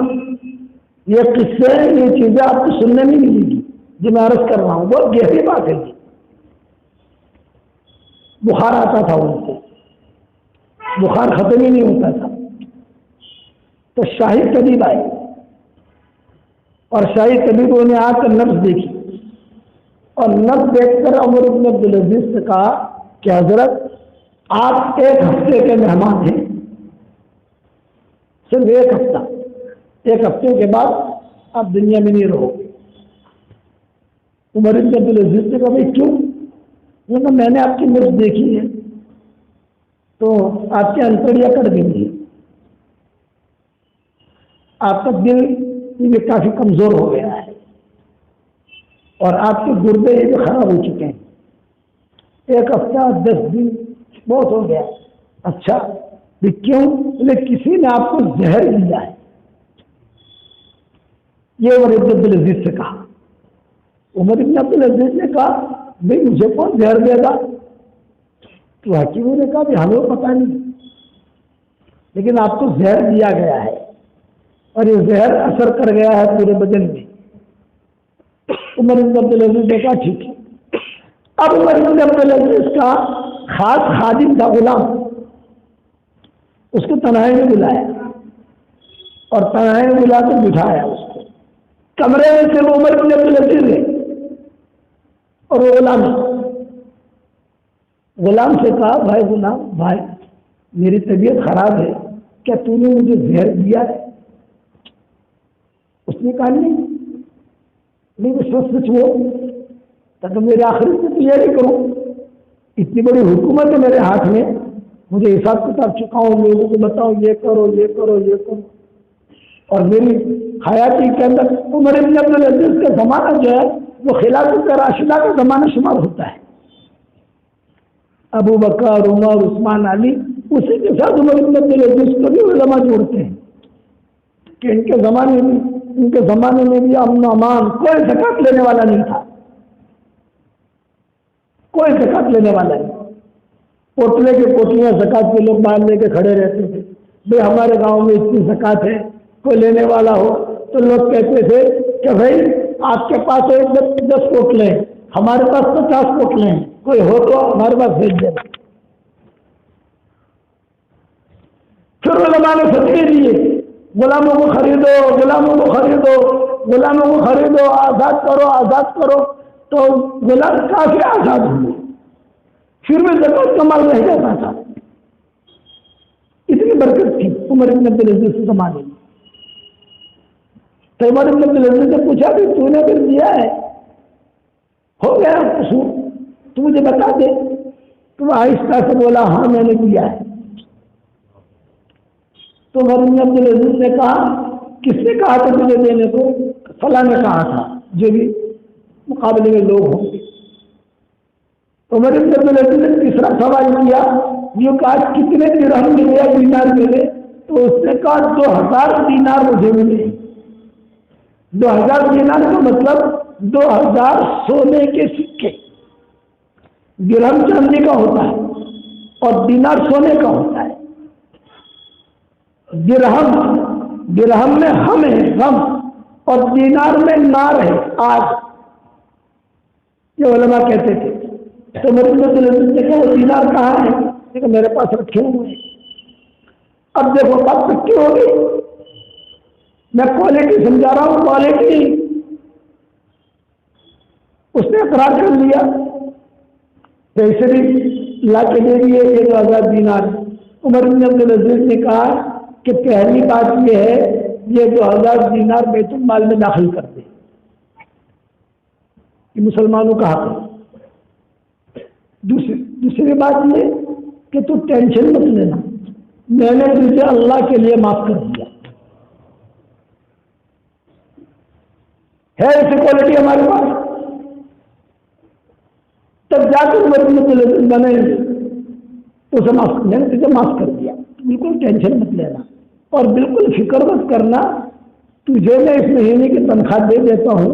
Speaker 1: یہ قصے یہ چیزیں آپ کو سننے نہیں ملے گی جو میں عرض کر رہا ہوں. بہت گہری بات ہے. بخار آتا تھا ان کو، بخار ختم ہی نہیں ہوتا تھا. تو شاہی طبیب آئے اور شاہی طبیبوں نے آ کر نبض دیکھی اور نبض دیکھ کر عمر بن عبد العزیز سے کہا کہ حضرت آپ 1 ہفتے کے مہمان ہیں، صرف 1 ہفتہ. 1 ہفتے کے بعد آپ دنیا میں نہیں رہو گے. عمر بن عبد العزیز نے کہا بھائی کیوں؟ میں نے آپ کی نبض دیکھی ہے تو آپ کی انتڑیاں کٹ گئی ہیں، آپ کا دل یہ کافی کمزور ہو گیا ہے اور آپ کے گردے یہ بھی خراب ہو چکے ہیں. 1 ہفتہ 10 دن بہت ہو گیا. اچھا کیوں؟ کسی نے آپ کو زہر دیا ہے. یہ عمر بن عبد العزیز سے کہا. عمر بن عبد العزیز نے کہا بھائی مجھے کون زہر دے گا؟ تو حکیموں نے کہا کہ ہمیں پتہ نہیں، لیکن آپ کو زہر دیا گیا ہے اور یہ زہر اثر کر گیا ہے پورے بدن میں. عمر بن عبد العزیز نے کہا ٹھیک ہے. اب عمر بن عبد العزیز کا خاص خادم تھا غلام، اس کو تنہائی میں بلایا اور تنہائی میں بلا کر بٹھایا اس کو. کمرے میں سے وہ عمر بن عبد العزیز ہے اور وہ غلام سے کہا بھائی غلام بھائی میری طبیعت خراب ہے، کیا تو نے مجھے زہر دیا ہے؟ اس نے کہا نہیں سچ وہ تاکہ میرے آخری کی تیاری کروں. اتنی بڑی حکومت ہے میرے ہاتھ میں، مجھے حساب کتاب چکاؤں، لوگوں کو بتاؤ یہ کرو یہ کرو یہ کرو. اور میری حیاتی کے اندر عمر بن عبد العزیز کا زمانہ جو ہے وہ خلافت راشدہ کا زمانہ شمار ہوتا ہے. ابو بکر عمر عثمان علی اسی کے ساتھ عمر بن عبدالعزیز کو بھی علماء جوڑتے ہیں کہ ان کے زمانے میں بھی امن و امان، کوئی زکات لینے والا نہیں تھا، کوئی زکات لینے والا نہیں، پوتلے کے پوتلیاں زکات کے لوگ باہر لے کے کھڑے رہتے تھے، بھائی ہمارے گاؤں میں اتنی زکات ہے، کوئی لینے والا ہو تو لوگ کہتے تھے کہ بھائی آپ کے پاس 10 پوتلے ہیں، ہمارے پاس 50 پوتلے ہیں، کوئی ہو تو ہمارے پاس بھیج دینا۔ پھر علماء نے فتوے دیے، غلاموں کو خریدو، غلاموں کو خریدو، غلاموں کو خریدو، آزاد کرو، آزاد کرو، تو غلام کافی آزاد ہوئے، پھر بھی زکات کا مال رہ جاتا تھا۔ اتنی برکت تھی عمر بن عبدالعزیز کے زمانے میں۔ تو عمر بن عبدالعزیز نے پوچھا کہ تو نے پھر دیا ہے، ہو گیا قصور، تو مجھے بتا دے۔ تو وہ آہستہ سے بولا ہاں میں نے دیا ہے۔ تو عمر بن عبدالعزیز نے کہا کس نے کہا تھا تجھے دینے کو؟ فلاں نے کہا تھا، جو بھی مقابلے میں لوگ ہوں گے۔ عمر بن عبدالعزیز نے تیسرا سوال کیا، یہ کہا کتنے درہم ملے یا دینار ملے؟ تو اس نے کہا 2000 دینار مجھے ملے۔ 2000 دینار کا مطلب 2000 سونے کے سکے۔ درہم چاندی کا ہوتا ہے اور دینار سونے کا ہوتا ہے۔ درہم میں ہم ہے، غم، اور دینار میں نار ہے، آگ، یہ علماء کہتے تھے۔ تو میرے نے کہا وہ دینار کہاں ہے؟ کہ میرے پاس رکھے ہوئے ہیں۔ اب دیکھو بات پکی ہو گئی، میں کوالٹی سمجھا رہا ہوں، کوالٹی۔ اس نے اقرار کر لیا، پیسے بھی لا کے دے دیے، 2000 دینار۔ عمر بن عبدالعزیز نے کہا کہ پہلی بات یہ ہے، یہ 2000 دینار بیت المال میں داخل کر دے، یہ مسلمانوں کا حق ہے۔ دوسری بات یہ کہ تو ٹینشن مت لینا، میں نے تجھے اللہ کے لیے معاف کر دیا ہے، ایسی کوالٹی ہمارے پاس۔ تب جا کر میں نے اسے میں نے تجھے معاف کر دیا، بالکل ٹینشن مت لینا اور بالکل فکر مت کرنا، تجھے میں اس مہینے کی تنخواہ دے دیتا ہوں،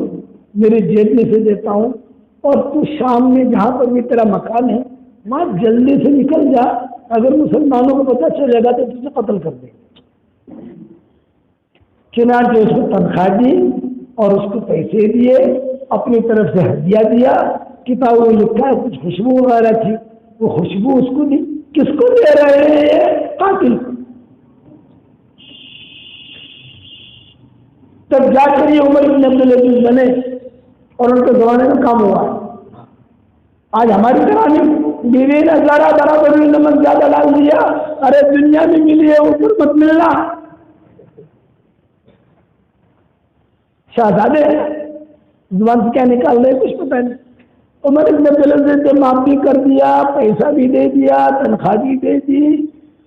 Speaker 1: میری جیب میں سے دیتا ہوں، اور تو شام میں جہاں پر بھی تیرا مکان ہے وہاں جلدی سے نکل جا، اگر مسلمانوں کو پتہ چلے گا تو تجھے قتل کر دیں گے۔ چنانچہ اس کو تنخواہ دی اور اس کو پیسے دیے، اپنی طرف سے ہدیہ دیا، کتابوں میں لکھا ہے کچھ خوشبو وغیرہ تھی، وہ خوشبو اس کو دی۔ کس کو دے رہے ہیں؟ قاتل کو۔ تب جا کر یہ عمر بن عبدالعزیز بنے اور ان کے زمانے میں کام ہوا۔ آج ہماری طرح نہیں، بیوی نے ذرا برابر بھی نمک زیادہ ڈال دیا، ارے دنیا میں ملی ہے اوپر مت ملنا۔ شہزادے زبان سے کیا نکال رہے کچھ پتہ نہیں۔ عمر بن عبدالعزیز نے معاف بھی کر دیا، پیسہ بھی دے دیا، تنخواہ بھی دے دی،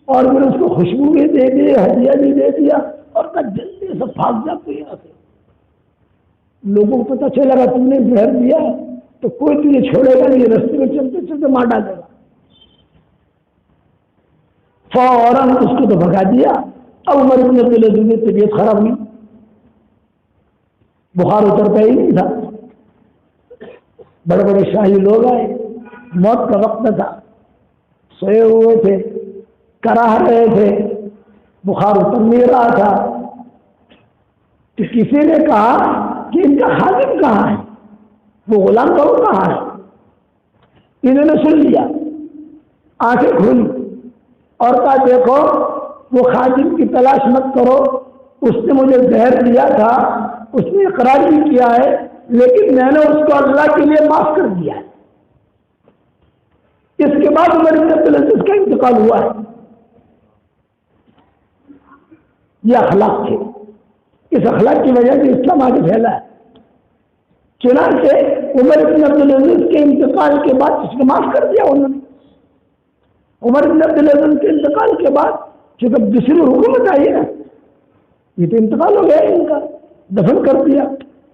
Speaker 1: اور پھر اس کو خوشبو بھی دے دی، ہدیہ بھی دے دیا، اور کہا جلدی سے بھاگ جا تو یہاں سے، لوگوں کو پتہ چلا تم نے زہر دیا تو کوئی تجھے چھوڑے گا نہیں، رستے میں چلتے چلتے مار ڈالے گا۔ فوراً اس کو تو بھگا دیا۔ اب عمر بن عبدالعزیز کی طبیعت خراب ہوئی، بخار اترتا ہی نہیں تھا، بڑے بڑے شاہی لوگ آئے، موت کا وقت تھا، سوئے ہوئے تھے، کراہ رہے تھے، بخار اتر نہیں رہا تھا، تو کسی نے کہا کہ ان کا خادم کہاں ہے، وہ غلام بہو کہاں ہے؟ انہوں نے سن لیا، آنکھیں کھولی اور کہا دیکھو وہ خادم کی تلاش مت کرو، اس نے مجھے زہر دیا تھا، اس نے اقرار بھی کیا ہے، لیکن میں نے اس کو اللہ کے لیے معاف کر دیا ہے۔ اس کے بعد عمر بن عبدالعزیز کا انتقال ہوا ہے۔ یہ اخلاق تھے، اس اخلاق کی وجہ سے اسلام آگے پھیلا ہے۔ چنانچہ عمر بن عبدالعزیز کے انتقال کے بعد اس کو معاف کر دیا انہوں نے۔ عمر بن عبدالعزیز کے انتقال کے بعد چونکہ دوسری حکومت آئی نا، یہ تو انتقال ہو گیا ان کا، دفن کر دیا،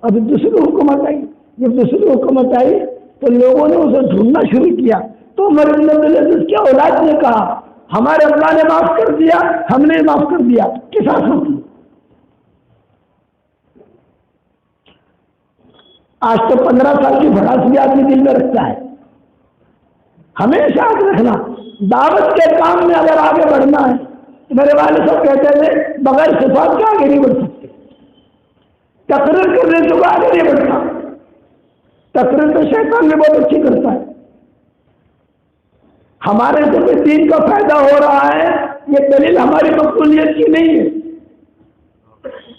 Speaker 1: اب دوسری حکومت آئی۔ جب دوسری حکومت آئی تو لوگوں نے اسے ڈھونڈنا شروع کیا، تو عمر بن عبدالعزیز کی اولاد نے کہا ہمارے اللہ نے معاف کر دیا، ہم نے معاف کر دیا، کس آنسو کی؟ آج تو 15 سال کی بھڑاس بھی آدمی دل میں رکھتا ہے۔ ہمیشہ یاد رکھنا، دعوت کے کام میں اگر آگے بڑھنا ہے، میرے والد صاحب کہتے تھے بغیر صفات کے آگے نہیں بڑھ سکتے۔ تقریر کرنے سے وہ آگے نہیں بڑھتا، تقریر تو شیطان میں بہت اچھی کرتا ہے۔ ہمارے سے دین کا فائدہ ہو رہا ہے، یہ دلیل ہماری مقبولیت کی نہیں ہے۔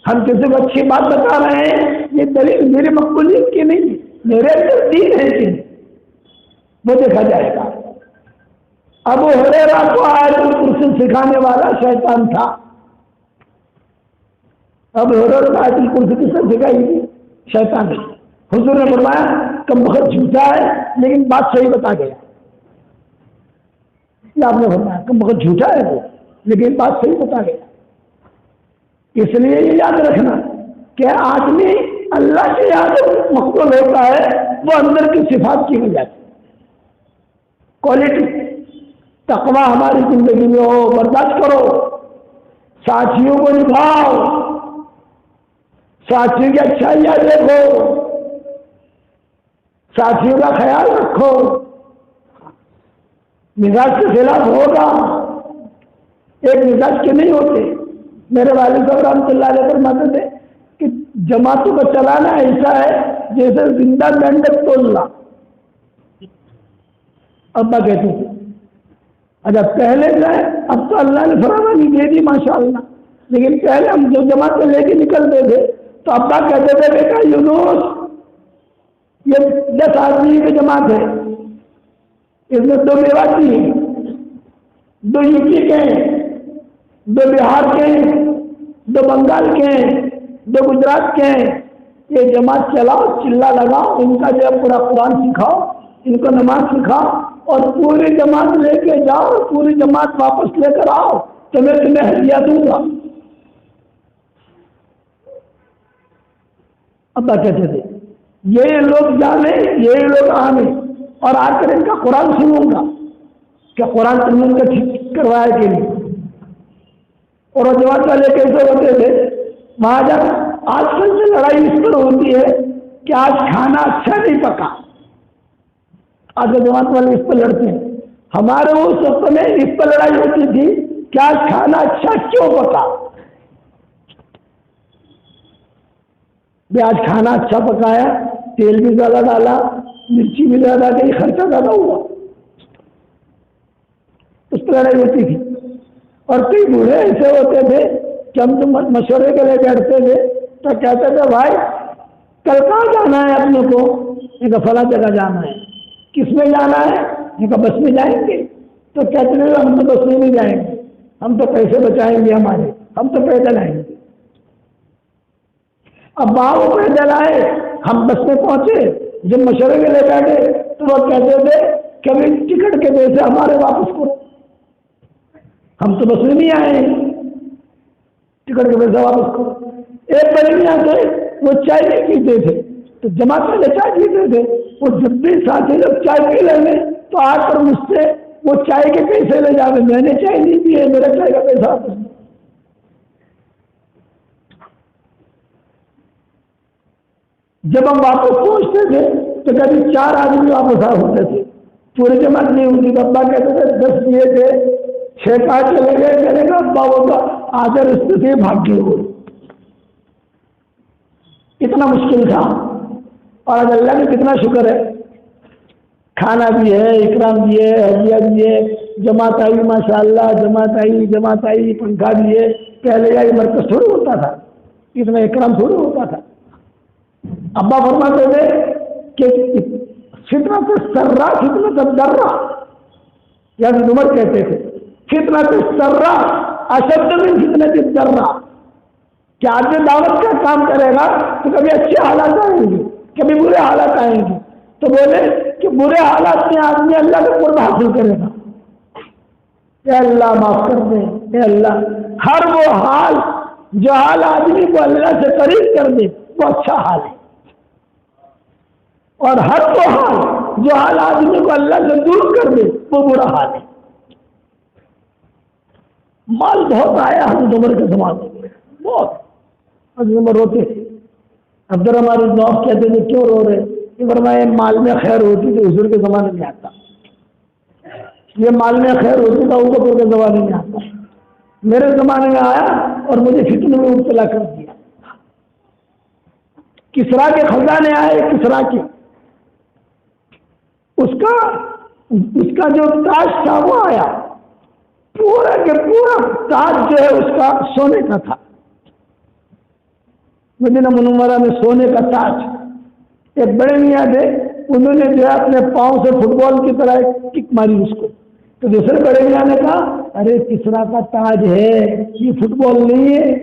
Speaker 1: ہم کسی کو اچھی بات بتا رہے ہیں، یہ دلیل میری مقبولیت کی نہیں ہے، میرے اندر دین ہے کہ وہ دیکھا جائے گا۔ ابو ہریرہ کو آیت الکرسی سکھانے والا شیطان تھا۔ ابو ہریرہ کو آیت الکرسی کس نے سکھائی تھی؟ شیطان نے۔ حضور نے فرمایا کہ بہت جھوٹا ہے لیکن بات صحیح بتا گیا۔ یہ آپ نے فرمایا کہ بہت جھوٹا ہے وہ، لیکن بات صحیح بتا گیا۔ اس لیے یہ یاد رکھنا کہ آدمی اللہ کی یاد مقبول ہوتا ہے وہ اندر کی صفات کی وجہ سے، کوالٹی تقویٰ ہماری زندگی میں ہو، برداشت کرو، ساتھیوں کو نبھاؤ، ساتھیوں کی اچھائیاں دیکھو، ساتھیوں کا خیال رکھو۔ مزاج کے خلاف ہوگا، ایک مزاج کے نہیں ہوتے۔ میرے والد صاحب رحمۃ اللہ علیہ فرماتے تھے کہ جماعتوں کو چلانا ایسا ہے جیسے زندہ مینڈک تولنا۔ ابا کہتے تھے اچھا پہلے گئے، اب تو اللہ نے فراوانی دے دی ماشاءاللہ، لیکن پہلے ہم جو جماعت لے کے نکلتے تھے تو ابا کہتے تھے بیٹا یونس یہ 10 آدمی کی جماعت ہے، اس میں 2 میواتی ہیں، 2 یو پی کے ہیں، 2 بہار کے ہیں، 2 بنگال کے ہیں، 2 گجرات کے ہیں، یہ جماعت چلاؤ، چلا لگاؤ، ان کا جو پورا قرآن سکھاؤ، ان کو نماز سکھاؤ اور پوری جماعت لے کے جاؤ، پوری جماعت واپس لے کر آؤ تو میں تمہیں ہدیہ دوں گا۔ ابا کہتے تھے یہ لوگ جانے یہ لوگ آنے اور آ کر ان کا قرآن سنوں گا کہ قرآن تم نے ان کا ٹھیک کروایا کہ نہیں۔ اور جماعت والے کیسے ہوتے تھے وہاں جب آج کل سے لڑائی اس پر ہوتی ہے کہ آج کھانا اچھا نہیں پکا، آج جماعت والے اس پر لڑتے ہیں۔ ہمارے اس وقت میں اس پر لڑائی ہوتی تھی کہ آج کھانا اچھا کیوں پکا، آج کھانا اچھا پکایا، تیل بھی زیادہ ڈالا، مرچی بھی زیادہ گئی، خرچہ زیادہ ہوا، اس پر لڑائی ہوتی تھی۔ اور کئی بوڑھے ایسے ہوتے تھے کہ ہم تو مشورے کے لیے بیٹھتے تھے تو کہتے تھے بھائی کل کہاں جانا ہے اپنے کو؟ ان کا فلاں جگہ جانا ہے۔ کس میں جانا ہے؟ ان کا بس میں جائیں گے۔ تو کہتے ہیں ہم تو بس میں نہیں جائیں گے، ہم تو پیسے بچائیں گے ہمارے، ہم تو پیدل آئیں گے۔ اب وہ پیدل آئے، ہم بس میں پہنچے، جب مشورے کے لیے بیٹھے تو وہ کہتے تھے کہ ابھی ٹکٹ کے پیسے ہمارے واپس کرو، ہم تو بس میں نہیں آئے، ٹکٹ کے پیسے واپس کرو۔ ایک بڑھیا تھے وہ چائے نہیں پیتے تھے تو جماعت والے چائے پیتے تھے، وہ جب بھی ساتھی جب چائے پی لیں گے تو آ کر مجھ سے وہ چائے کے پیسے لے جاتے، میں نے چائے نہیں پی ہے، میرا چائے کا پیسہ واپس۔ جب ہم واپس پہنچتے تھے تو کبھی 4 آدمی واپس آ ہوتے تھے، پوری جماعت نہیں ہوتی۔ تو ابا کہتے تھے 10 دیے تھے، 6 5 چلے گئے، چلے گا ابا ہوگا آدھے رستے سے بھاگ گئے ہوئے، اتنا مشکل تھا۔ اور آج اللہ کا کتنا شکر ہے، کھانا بھی ہے، اکرام بھی ہے، ہدیہ بھی ہے، جماعت آئی ماشاءاللہ، جماعت آئی، پنکھا بھی ہے۔ پہلے یہ مرکز تھوڑی ہوتا تھا، اتنا اکرام تھوڑی ہوتا تھا۔ ابا فرماتے تھے کہ فطرت سرا فطرت درا، یعنی عمر کہتے تھے فطرت سرا اشد من فطرت درا، کہ آدمی دعوت کا کام کرے گا تو کبھی اچھے حالات آئیں گے، کبھی برے حالات آئیں گے، تو بولے کہ برے حالات میں آدمی اللہ کا قرب حاصل کرے گا، اے اللہ معاف کر دے، اے اللہ ہر وہ حال جو حال آدمی کو اللہ سے قریب کر دے وہ اچھا حال ہے، اور ہر وہ حال جو حال آدمی کو اللہ سے دور کر دے وہ برا حال ہے۔ مال بہت آیا حضرت عمر کے زمانے میں، بہت. حضرت عمر روتے تھے. عبدالرحمن بن عوف کہتے تھے کیوں رو رہے؟ کہ فرمایا مال میں خیر ہوتی تو حضور کے زمانے میں آتا، یہ مال میں خیر ہوتی تو ابو بکر کے زمانے میں آتا، میرے زمانے میں آیا اور مجھے فتنے میں مبتلا کر دیا. کسرا کے خزانے آئے، کسرا کے، اس کا جو تاج تھا وہ آیا، پورا کے پورا تاج جو ہے اس کا سونے کا تھا. مدینہ منورہ میں سونے کا تاج. ایک بڑے میاں تھے، انہوں نے جو ہے اپنے پاؤں سے فٹ بال کی طرح کک ماری اس کو، تو دوسرے بڑے میاں نے کہا ارے کسرا کا تاج ہے، یہ فٹ بال نہیں ہے،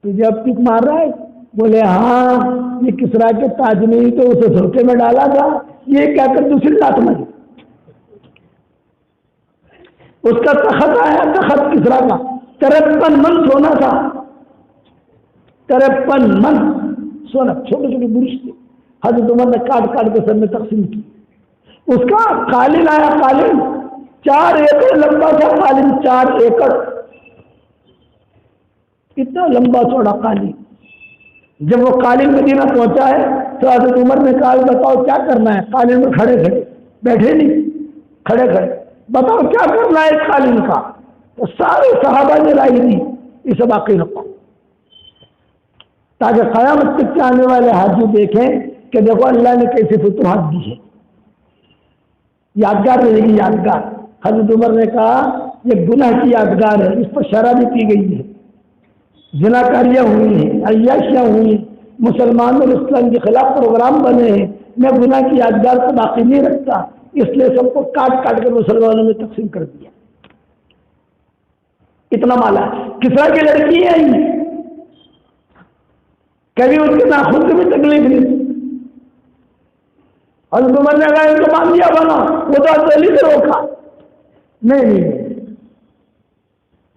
Speaker 1: تجھے اب کک مار رہا ہے؟ بولے ہاں یہ کسرا کے تاج نہیں تو اسے دھوکے میں ڈالا تھا، یہ کہہ کر دوسری لات ماری. اس کا تخت آیا، تخت کسرا کا 53 من سونا تھا، 53 من سونا. چھوٹے چھوٹے برش تھے، حضرت عمر نے کاٹ کاٹ کے سب میں تقسیم کی. اس کا قالین آیا، قالین 4 ایکڑ لمبا تھا، قالین 4 ایکڑ، اتنا لمبا چوڑا قالین. جب وہ قالین مدینہ پہنچا ہے تو حضرت عمر نے کہا بتاؤ کیا کرنا ہے؟ قالین میں کھڑے کھڑے، بیٹھے نہیں، کھڑے کھڑے، بتاؤ کیا کرنا ہے اس قالین کا؟ تو سارے صحابہ نے رائے دی اسے باقی رکھو تاکہ قیامت تک کے آنے والے حاجی دیکھیں کہ دیکھو اللہ نے کیسی فتوحات دی ہے، یادگار رہے گی، یادگار. حضرت عمر نے کہا یہ گناہ کی یادگار ہے، اس پر شرابی پی گئی ہے، زناکاریاں ہوئی ہیں، عیاشیاں ہوئی ہیں، مسلمانوں اور اسلام کے خلاف پروگرام بنے ہیں، میں گناہ کی یادگار کو باقی نہیں رکھتا، اس لیے سب کو کاٹ کاٹ کر مسلمانوں میں تقسیم کر دیا. اتنا مالا. کسرا کی لڑکی ہے، کبھی اس کے ناخن سے بھی تکلیف نہیں. حضرت عمر نے کہا ان کو مان دیا بنا، وہ تو علی سے روکا، نہیں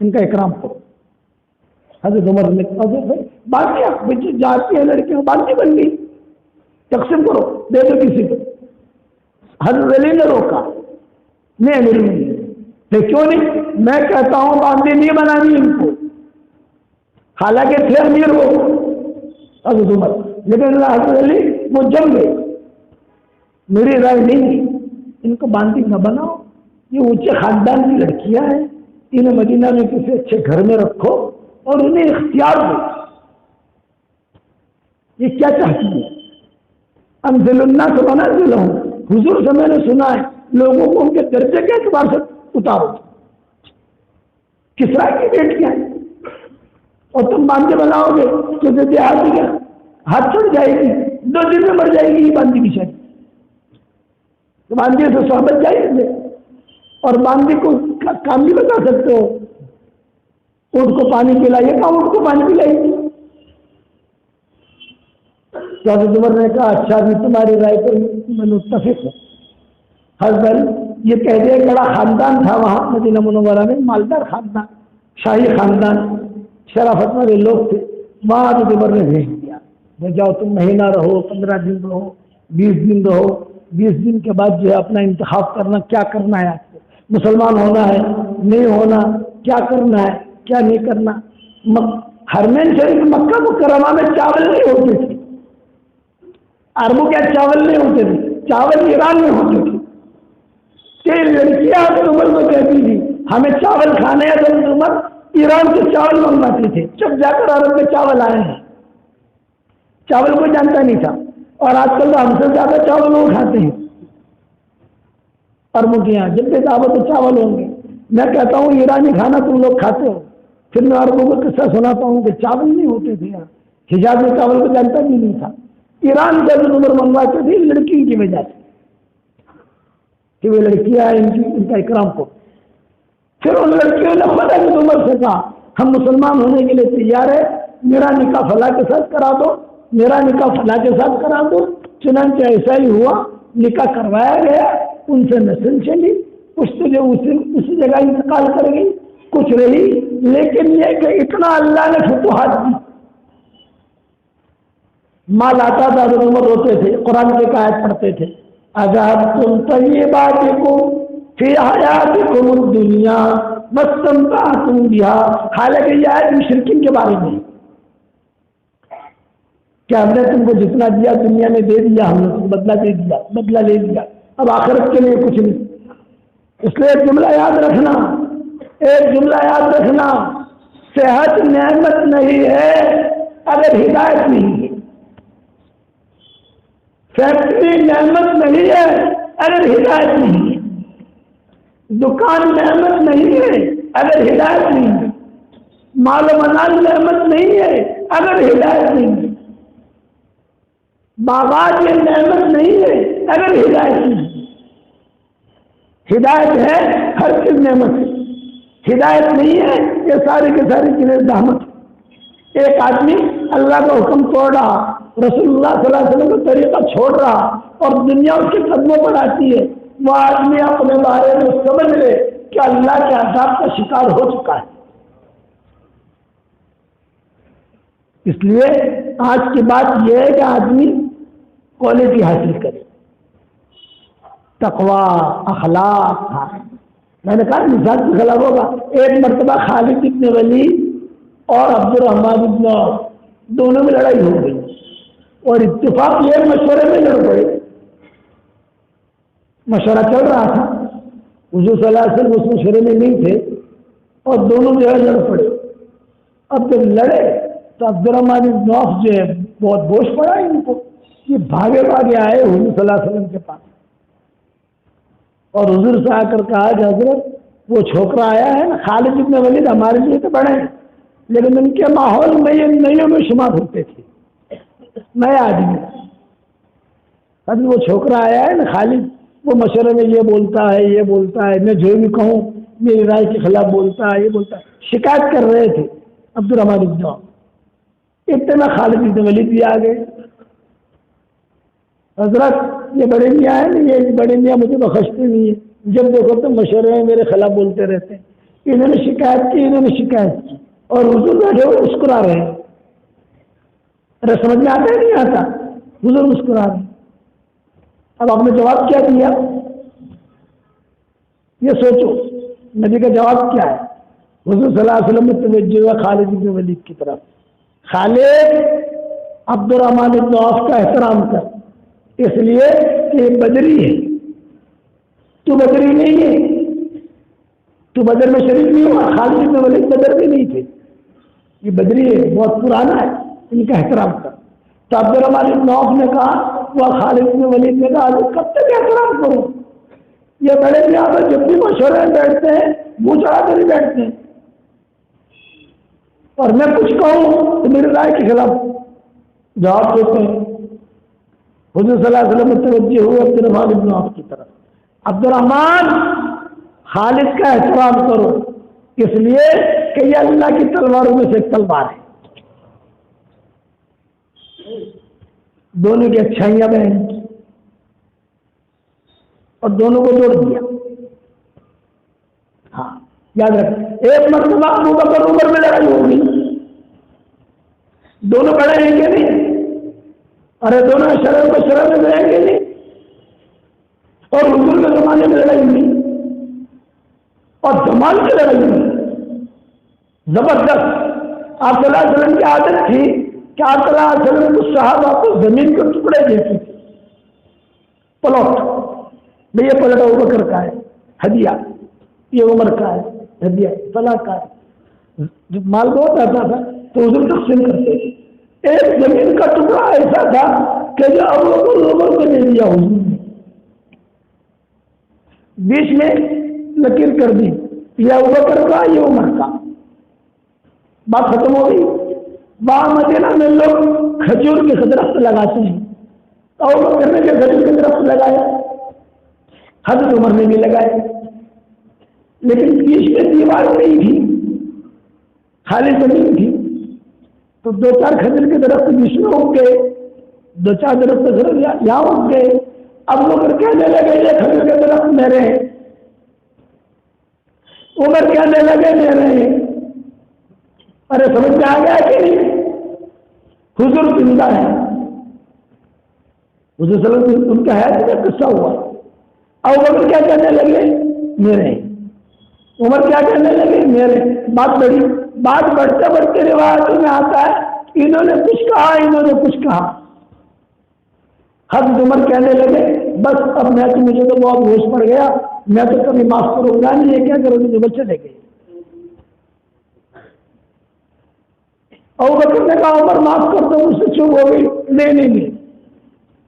Speaker 1: ان کا اکرام کرو. حضرت عمر نے کہا باقی بچے جاتی ہیں لڑکیاں باقی بن گئی، تقسیم کرو، دے دو کسی کو. حضرت علی نے روکا، نہیں امیر نہیں، کیوں نہیں؟ میں کہتا ہوں باندھی نہیں بنانی ان کو، حالانکہ تھے امیر وہ حضرت عمر، لیکن حضرت علی وہ جم گئے، میری رائے نہیں، ان کو باندھی نہ بناؤ، یہ اونچے خاندان کی لڑکیاں ہیں، انہیں مدینہ میں کسی اچھے گھر میں رکھو اور انہیں اختیار دو. یہ کیا چاہتی ہے؟ انزل الناس منازلہم، حضور سے میں نے سنا ہے لوگوں کو ان کے درجے کے اعتبار سے اتارو. کسرا کی بیٹیاں اور تم باندھے بناؤ گے تو دیہاتی کا ہاتھ چھوڑ جائے گی، 2 دن میں مر جائے گی یہ باندھی کی شادی. تو باندھی سے صحبت جائے اور باندھی کو کام بھی بتا سکتے ہو، اونٹ کو پانی پلائیے، کہاں اونٹ کو پانی پلائیے. تو حضرت عمر نے کہا اچھا بھی تمہاری رائے پر میں متفق ہوں. حضرت یہ کہہ دیا بڑا خاندان تھا وہاں مدینہ منورہ میں، مالدار خاندان، شاہی خاندان، شرافت والے لوگ تھے. وہاں حضرت عمر نے بھیج دیا کہ جاؤ تم مہینہ رہو، 15 دن رہو، 20 دن رہو، 20 دن کے بعد جو ہے اپنا انتخاب کرنا کیا کرنا ہے، آپ کو مسلمان ہونا ہے نہیں ہونا، کیا کرنا ہے کیا نہیں کرنا. حرمین شریف مکہ مکرمہ میں چاول نہیں ہوتے تھے، عربوں کے چاول نہیں ہوتے تھے، چاول ایران میں ہوتے تھے. تیل لڑکیاں حضرت عمر کو کہتی تھی ہمیں چاول کھانے ہیں، حضرت عمر ایران سے چاول منگواتے تھے. جب جا کر عرب میں چاول آئے ہیں، چاول کوئی جانتا نہیں تھا، اور آج کل تو ہم سے زیادہ چاول لوگ کھاتے ہیں عربوں کے یہاں. جب بھی دعوت تو چاول ہوں گے. میں کہتا ہوں ایرانی کھانا تم لوگ کھاتے ہو، پھر میں عربوں کو قصہ سناتا ہوں کہ چاول نہیں ہوتے تھے یہاں، حجاز میں چاول کو جانتا بھی نہیں تھا. ایران سے حضرت عمر منگواتے تھے لڑکی کی وجہ سے کہ وہ لڑکیاں ان کا اکرام کو. پھر ان لڑکیوں نے خود حضرت عمر سے کہا ہم مسلمان ہونے کے لیے تیار ہے، میرا نکاح فلاں کے ساتھ کرا دو، میرا نکاح فلاں کے ساتھ کرا دو. چنانچہ ایسا ہی ہوا، نکاح کروایا گیا، ان سے نسل چلی، کچھ تو جو اسی جگہ انتقال کر گئی، کچھ رہی. لیکن یہ کہ اتنا اللہ نے فتوحات دی. مال آتا تھا حضرت عمر روتے تھے، قرآن کے آیت پڑھتے تھے اذہبتم طیباتکم فی حیاتکم الدنیا واستمتعتم بها، حالانکہ یہ آیت مشرکین کے بارے میں کہ ہم نے تم کو جتنا دیا دنیا میں دے دیا، ہم نے تم کو بدلہ دے دیا، بدلہ لے لیا، اب آخرت کے لیے کچھ نہیں۔ اس لیے ایک جملہ یاد رکھنا، ایک جملہ یاد رکھنا، صحت نعمت نہیں ہے اگر ہدایت نہیں ہے، فیکٹری نعمت نہیں ہے اگر ہدایت نہیں ہے، دکان نعمت نہیں ہے اگر ہدایت نہیں ہے، مال و منال نعمت نہیں ہے اگر ہدایت نہیں ہے، باغات یہ نعمت نہیں ہے اگر ہدایت نہیں ہے۔ ہدایت ہے ہر چیز نعمت ہے، ہدایت نہیں ہے یہ ساری کی ساری چیزیں زحمت ہے۔ ایک آدمی اللہ کا حکم توڑ رہا، رسول اللہ صلی اللہ علیہ وسلم کا طریقہ چھوڑ رہا اور دنیا اس کے قدموں پر آتی ہے، وہ آدمی اپنے بارے میں سمجھ لے کہ اللہ کے عذاب کا شکار ہو چکا ہے۔ اس لیے آج کی بات یہ ہے کہ آدمی کوالٹی حاصل کرے، تقوی، اخلاق۔ میں نے کہا مثال کے خلاف ہوگا۔ ایک مرتبہ خالد بن ولید اور عبد الرحمن بن عوف دونوں میں لڑائی ہو گئی اور اتفاق یہ مشورے میں لڑ پڑے، مشورہ چل رہا تھا، حضور صلی اللہ علیہ وسلم اس مشورے میں نہیں تھے اور دونوں جو ہے لڑ پڑے۔ اب جب لڑے تو عبد الرحمن بن عوف جو ہے بہت بوجھ پڑا ان کو، یہ بھاگے آئے حضور صلی اللہ علیہ وسلم کے پاس اور حضور سے آ کر کہا کہ حضرت وہ چھوکرا آیا ہے نا خالد بن ولید، ہمارے لیے تو بڑے ہیں لیکن ان کے ماحول میں یہ نئیوں میں شمار ہوتے تھے، نیا آدمی، ابھی وہ چھوکرا آیا ہے نا خالد، وہ مشورے میں یہ بولتا ہے یہ بولتا ہے، میں جو بھی کہوں میری رائے کے خلاف بولتا ہے، یہ بولتا ہے، شکایت کر رہے تھے عبد الرحمن بن عوف۔ اتنے میں خالد بن ولید بھی آ گئے، حضرت یہ بڑے میاں ہیں نا، یہ بڑے میاں مجھے بخشتے نہیں ہیں، جب دیکھو تو مشورے میں میرے خلاف بولتے رہتے ہیں، انہوں نے شکایت کی، انہوں نے شکایت کی، اور حضور بیٹھے ہوئے مسکرا رہے ہیں۔ ارے سمجھ میں آتا ہے نہیں آتا؟ حضور مسکرا رہے ہیں۔ اب آپ نے جواب کیا دیا؟ یہ سوچو نبی کا جواب کیا ہے؟ حضور صلی اللہ علیہ وسلم نے توجہ ہوا خالد بن ولید کی طرف، خالد عبد الرحمن بن عوف کا احترام کر، اس لیے کہ یہ بدری ہے، تو بدری نہیں ہے، تو بدر میں شریک نہیں ہوا، خالد بن ولید بدر میں نہیں تھے، یہ بدری ہے، بہت پرانا ہے، ان کا احترام کر۔ تو عبد الرحمن بن عوف نے کہا، وہ خالد بن ولید نے کہا کب تک احترام کروں، یہ بڑے میاں پر جب بھی مشورے میں بیٹھتے ہیں منہ چڑھا کر ہی بیٹھتے ہیں، اور میں کچھ کہوں تو میری رائے کے خلاف جواب دیتے ہیں۔ حضور صلی اللہ علیہ وسلم متوجہ ہوئے عبد الرحمن بن عوف کی طرف، عبد الرحمن خالد کا احترام کرو، اس لیے کہ یہ اللہ کی تلواروں میں سے ایک تلوار ہے، دونوں کی اچھائیاں بیان کی اور دونوں کو جوڑ دیا۔ ہاں یاد رکھ، ایک مرتبہ ابو بکر عمر میں لڑائی ہوگی، دونوں بڑے ہیں کہ نہیں؟ ارے دونوں شرم کو شرم میں رہیں گے نہیں، اور حضور کے زمانے میں لڑائی ہوئی اور دمال کی لڑائی ہوئی زبردست۔ آپ صلی اللہ علیہ وسلم کی عادت تھی کہ آپ صلی اللہ علیہ وسلم کو صحابہ کو زمین کے ٹکڑے دیتے تھے، پلٹ میں یہ پلٹ ابو بکر کا ہے ہدیہ، یہ عمر کا ہے ہدیہ، فلاں کا ہے، جب مال بہت آتا تھا تو حضور تقسیم کرتے تھے۔ ایک زمین کا ٹکڑا ایسا تھا کہ جو ابو بکر عمر کو دے دیا حضور نے، بیچ میں لکیر کر دی، یہ ابو بکر کا یہ عمر کا، بات ختم ہو گئی۔ وہاں مدینہ میں لوگ کھجور کے درخت لگاتے ہیں، ابو بکر نے کھجور کے درخت لگائے، حضرت عمر نے بھی لگائے، لیکن بیچ میں دیوار نہیں تھی، خالی زمین تھی، تو دو چار کھجور کے درخت بیچ میں اگ گئے، دو چار درخت یہاں اگ گئے۔ اب لوگ کہنے لگے یہ کھجور کے درخت میرے ہیں، عمر کہنے لگے میرے ہیں۔ ارے سمجھ میں آ گیا کہ نہیں؟ حضور زندہ ہے، حضور صلی اللہ علیہ وسلم ان کا ہے قصہ ہوا۔ اب وہ کیا کہنے لگے میرے. عمر کیا کہنے لگے؟ میرے. بات بڑھتے بڑھتے روایتوں میں آتا ہے انہوں نے کچھ کہا، انہوں نے کچھ کہا. حضرت عمر کہنے لگے بس اب مجھے تو بہت ہوش پڑ گیا، میں تو کبھی معاف کروں گا نہیں، یہ کیا کروں گی؟ بچے لے گئے. ابوبکر نے کہا عمر معاف کر دو، مجھ سے چپ ہو گئی. نہیں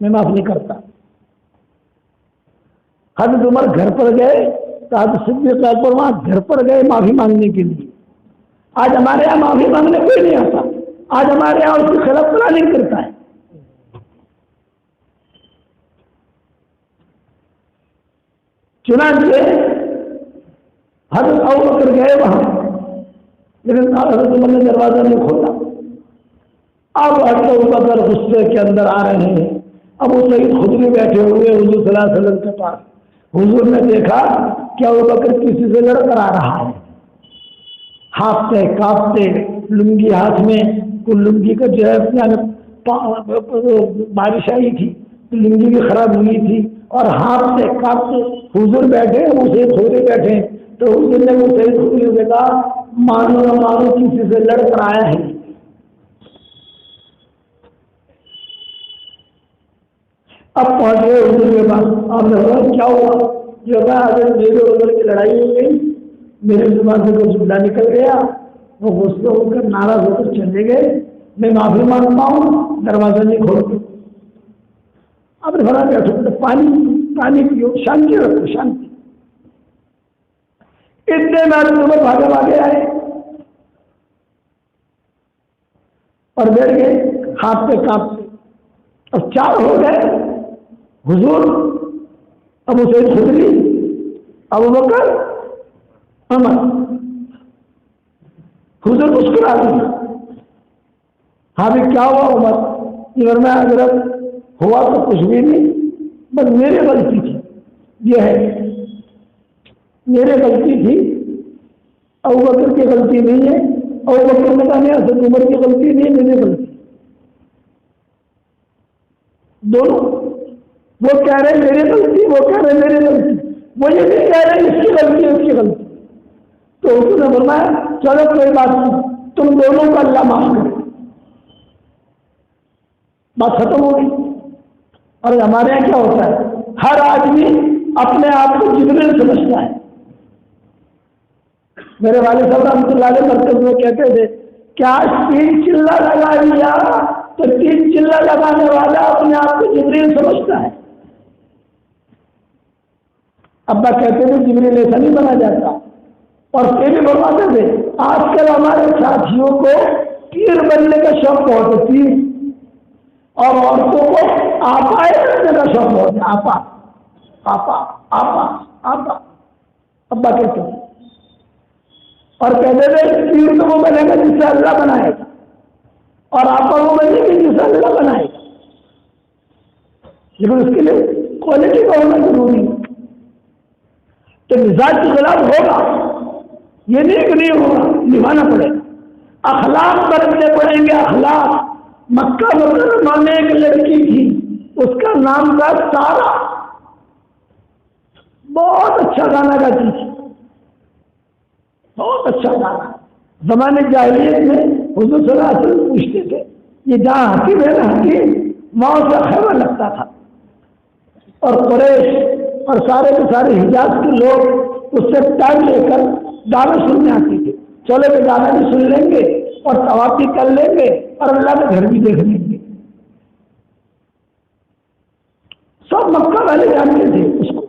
Speaker 1: میں معاف نہیں کرتا. حضرت عمر گھر پر گئے تو حضرت صدیق اکبر وہاں گھر پر گئے معافی مانگنے کے لیے. آج ہمارے یہاں معافی مانگنے کوئی نہیں آتا، آج ہمارے یہاں اس کی خلاف پلاننگ کرتا ہے. چنانچہ حضرت ابوبکر گئے وہاں، لیکن حضرت عمر نے دروازہ نہیں کھولا. اب حضرت ابوبکر غصے کے اندر آ رہے ہیں. ابو سعید خدری بیٹھے ہوئے حضور صلی اللہ علیہ وسلم کے پاس. حضور نے دیکھا کہ ابوبکر کسی سے لڑ کر آ رہا ہے، ہانپتے کانپتے، لنگی ہاتھ میں. لنگی کا جو ہے بارش آئی تھی، لنگی بھی خراب ہوئی تھی، اور ہانپتے کانپتے حضور بیٹھے، ابو سعید خدری بیٹھے. تو حضور نے ابو سعید خدری سے کہا مانو نہ مانو کسی سے لڑ کر آیا ہے. اب پہنچ گئے حضور کے پاس. آپ نے بولا کیا ہوا؟ جو ہے اگر میرے عمر کی لڑائی ہو گئی، میرے زبان سے کچھ جملہ نکل گیا، وہ غصے ہو کر ناراض ہو کر چلے گئے، میں معافی مانگتا ہوں، دروازہ نہیں کھولتے. اب نے بولا بیٹھو، پانی پیو، شانتی رکھو، شانتی. اتنے میں بھاگے آئے اور بیٹھ گئے ہاتھ پہ کانپتے. اب 4 ہو گئے، حضور، ابو سعید خدری، ابوبکر، عمر. حضور مسکرا دیا. ہاں بھی کیا ہوا عمر؟ میں حضرت ہوا تو کچھ بھی نہیں، بس میری غلطی تھی. یہ ہے میری غلطی تھی، ابوبکر کی غلطی نہیں ہے. ابوبکر نے کہا نہیں، حضرت عمر کی غلطی نہیں، میری غلطی. دونوں، وہ کہہ رہے میری غلطی، وہ کہہ رہے میری غلطی. وہ یہ نہیں کہہ رہے اس کی غلطی ہے، اس کی غلطی. تو اس نے فرمایا چلو کوئی بات نہیں، تم دونوں کو اللہ معاف کرے. بات ختم ہو گئی. اور ہمارے یہاں کیا ہوتا ہے؟ ہر آدمی اپنے آپ کو جبریل سمجھتا ہے. میرے والد صاحب رحمۃ اللہ علیہ مرکز میں کہتے تھے کیا 3 چلا لگا لیا تو 3 چلا لگانے والا اپنے آپ کو جبریل سمجھتا ہے. ابا کہتے تھے جبریل ایسا نہیں بنا جاتا. اور پھر بھی فرماتے تھے آج کل ہمارے ساتھیوں کو پیر بننے کا شوق بہت ہے، پیر، اور عورتوں کو آپا بننے کا شوق بہت ہے. آپا آپا آپا آپا ابا کہتے ہیں. اور کہتے تھے پیر تو وہ بنے گا جس سے اللہ بنائے گا، اور آپا وہ بنے گی جس سے اللہ بنائے گا. لیکن اس کے لیے کوالٹی کا ہونا ضروری ہے. تو مزاج کے خلاف ہوگا، یہ نہیں کہ نہیں ہوگا، نبھانا پڑے گا. اخلاق برتنے پڑیں گے. اخلاق. مکہ مکرمہ میں ایک لڑکی تھی، اس کا نام تھا سارا. بہت اچھا گانا گاتی تھی، بہت اچھا گانا. زمانے جاہلیت میں حضور صلی اللہ علیہ وسلم پوچھتے تھے یہ جہاں حکیم ہے نا حکیم، وہاں سے خیمہ لگتا تھا. اور قریش اور سارے کے سارے حجاز کے لوگ اس سے ٹائم لے کر گانے سننے آتے تھے. چلے کے گانا بھی سن لیں گے اور طواف بھی کر لیں گے اور اللہ کے گھر بھی دیکھ لیں گے. سب مکہ والے جانتے تھے اس کو.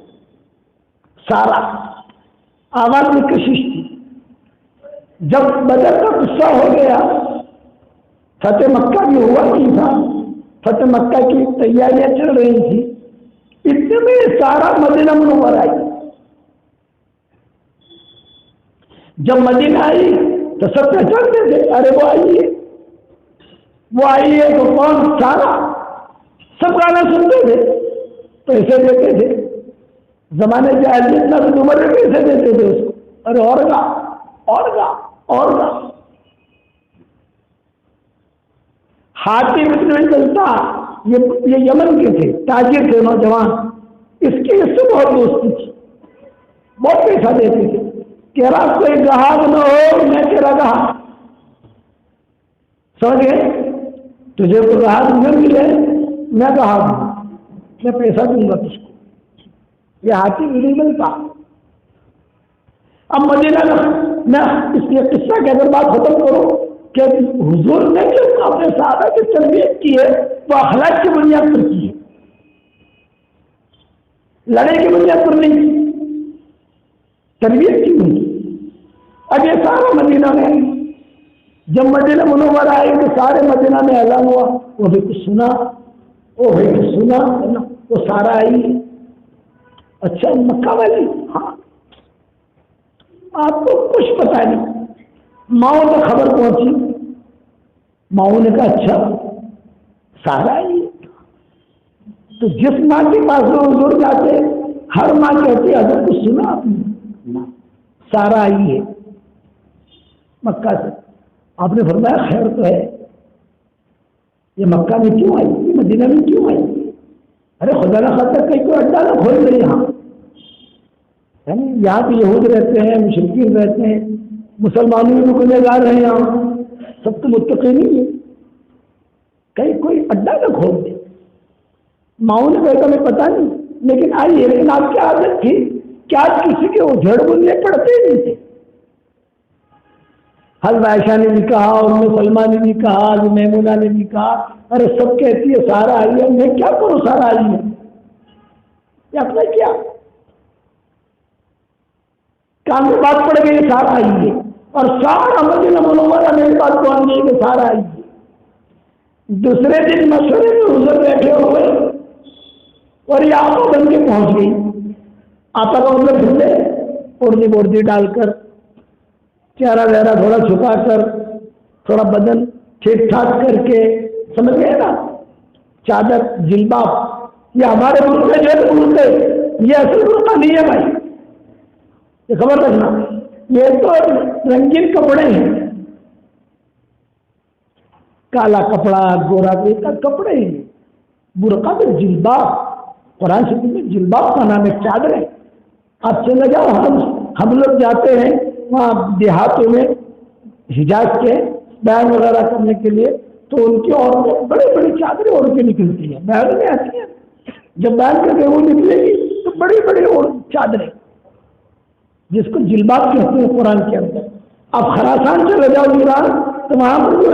Speaker 1: سارا آواز میں کشش تھی. جب بدر کا قصہ ہو گیا، فتح مکہ بھی ہوا نہیں تھا، فتح مکہ کی تیاریاں چل رہی تھی، اتنے میں سارا مدینہ منور آئی. جب مدینہ آئی تو سب پہچانتے تھے، ارے وہ آئی ہے تو کون؟ سارا. سب گانا سنتے تھے، پیسے دیتے تھے. زمانے جاہلیت میں تو عمر میں پیسے دیتے تھے اس کو، ارے اور گا اور گا اور گا. حاتم بن چلتا، یہ یمن کے تھے، تاجر تھے، نوجوان. اس کی اس سے بہت دوستی تھی. بہت پیسہ دیتے تھے کہ رات کوئی گاہک نہ ہو میں تیرا گاہک، سمجھ گئے؟ تجھے کوئی گاہک نہ ملے میں گاہک ہوں، میں پیسہ دوں گا تجھ کو، یہ حاکم ایلیگل تھا۔ اب مدینہ میں اس لیے قصہ کی اگر بات ختم کرو کہ حضور نے جو اپنے صحابہ کی تربیت کی ہے وہ اخلاق کی بنیاد پر کی ہے، لڑائی کی بنیاد پر نہیں، تربیت کی ہوئی۔ اب یہ سارا مدینہ میں، جب مدینہ منورہ آئے تو سارے مدینہ میں اعلان ہوا، وہ بھی کچھ سنا، وہ بھی کچھ سنا، وہ سارا آئی۔ اچھا مکہ والی، ہاں آپ کو کچھ پتا نہیں، ماؤں کو خبر پہنچی، ماؤں نے کہا اچھا سارا آئی۔ تو جس ماں کے پاس حضور جاتے ہر ماں کہتی ہے حضرت کچھ سنا آپ نے؟ سارا آئی ہے مکہ سے۔ آپ نے فرمایا خیر تو ہے، یہ مکہ میں کیوں آئی، یہ مدینہ میں کیوں آئی؟ ارے خدا نہ خاطر کہیں کوئی اڈا نہ کھول دے یہاں، یہاں پہ یہود رہتے ہیں، مشرکین رہتے ہیں، مسلمانوں بھی گنہ گار ہیں، یہاں سب تو متقی نہیں ہے، کہیں کوئی اڈا نہ کھول دے۔ ماؤں نے کہا ہمیں پتا نہیں، لیکن آئیے، لیکن آپ کی عادت تھی کہ آج کسی کے جھڑ بننے پڑتے ہی نہیں تھے۔ حضرت عائشہ نے بھی کہا، ام سلمہ نے بھی کہا، حضرت میمونہ نے بھی کہا، ارے سب کہتی ہے سارا آئی ہے، میں کیا کروں سارا آئی ہے، یہ اپنا کیا کام میں بات پڑ گئی سارا آئی ہے، اور سارا مدینہ منورہ میری بات پہنچ گئی کہ سارا آئی ہے۔ دوسرے دن مشورے میں حضور بیٹھے ہوئے اور یہ آپا بن کے پہنچ گئی۔ آپا کا مطلب دھلے اڑدی بوردی ڈال کر، چہرہ وہرہ تھوڑا چھپا کر، تھوڑا بدن ٹھیک ٹھاک کر کے، سمجھ گئے نا، چادر جلباب، یہ ہمارے ملک میں جو برقع ہے یہ اصل برقع نہیں ہے بھائی، یہ خبر رکھنا، یہ تو رنگین کپڑے ہیں، کالا کپڑا گورا کا کپڑے ہیں، برقع تو جلباب، قرآن شریف میں جلباب کا نام ہے، چادر ہے۔ آپ چلے جاؤ، ہم لوگ جاتے ہیں وہاں دیہاتوں میں حجاز کے بیان وغیرہ کرنے کے لیے، تو ان کی عورتیں بڑی بڑی چادریں اوڑھ کے نکلتی ہیں، بیان میں آتی ہیں، جب بیان کر کے وہ نکلے گی تو بڑی بڑی چادریں، جس کو جلباب کہتے ہیں قرآن کے اندر۔ اب خراسان چلے جاؤ ایران، تو وہاں پر جو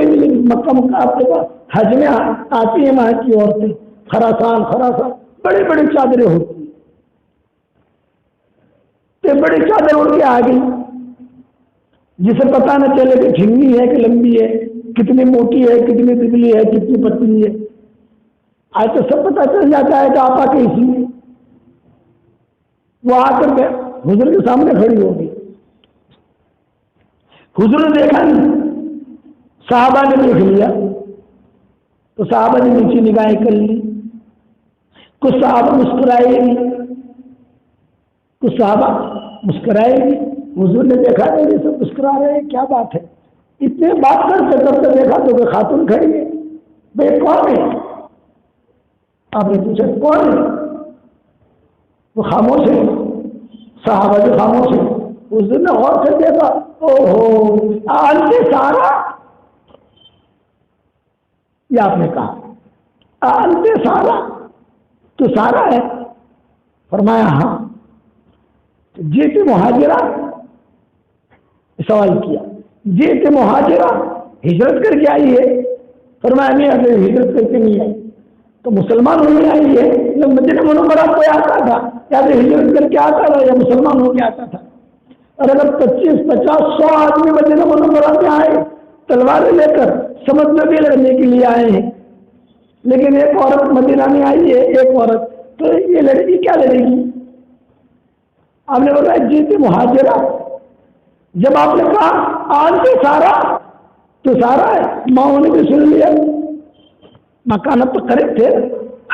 Speaker 1: مکہ آپ کے پاس حج میں آتی ہیں وہاں کی عورتیں، خراسان بڑی بڑی چادریں ہوتی ہیں، تو بڑی چادر اڑ کے آ گئی، جسے پتہ نہ چلے کہ ڈھنگی ہے کہ لمبی ہے، کتنی موٹی ہے، کتنی دبلی ہے، کتنی پتلی ہے، آج تو سب پتہ چل جاتا ہے کہ آپا کیسی ہے۔ وہ آ کر کے حضور کے سامنے کھڑی ہوگی، حضور نے دیکھا نہیں، صحابہ نے دیکھ لیا، تو صحابہ نے نیچی نگاہیں کر لی، کچھ صحابہ مسکرائے گی، کچھ صحابہ مسکرائے گی، حضور نے دیکھا کہ یہ سب مسکرا رہے ہیں، کیا بات ہے، اتنے بات کرتے کرتے دیکھا تو کہ خاتون کھڑی ہے، بھائی کون ہے؟ آپ نے پوچھا کون ہے؟ وہ خاموش ہے، صحابہ جو خاموش ہے، حضور نے غور سے دیکھا، اوہو آنتے سارا، یہ آپ نے کہا آنتے سارا، تو سارا ہے؟ فرمایا ہاں۔ جیت مہاجرہ، سوال کیا جیت مہاجرہ ہجرت کر کے آئی ہے؟ فرمایا نہیں، اگر ہجرت کر کے نہیں آئی تو مسلمان ہونے آئی ہے، یا مدینہ منورہ کوئی آتا تھا یا تو ہجرت کر کے آتا تھا یا مسلمان ہو کے آتا تھا، اور اگر 25 50 100 آدمی مدینہ منورہ میں آئے تلواریں لے کر سمجھ بھی لڑنے کے لیے آئے ہیں، لیکن ایک عورت مدینہ میں آئی ہے، ایک عورت، تو یہ لڑکی کیا لڑے گی؟ آپ نے بتایا جیت مہاجرہ، جب آپ نے کہا آنتے سارا، تو سارا ہے، ماں نے بھی سن لیا، مکانت تو قریب تھے،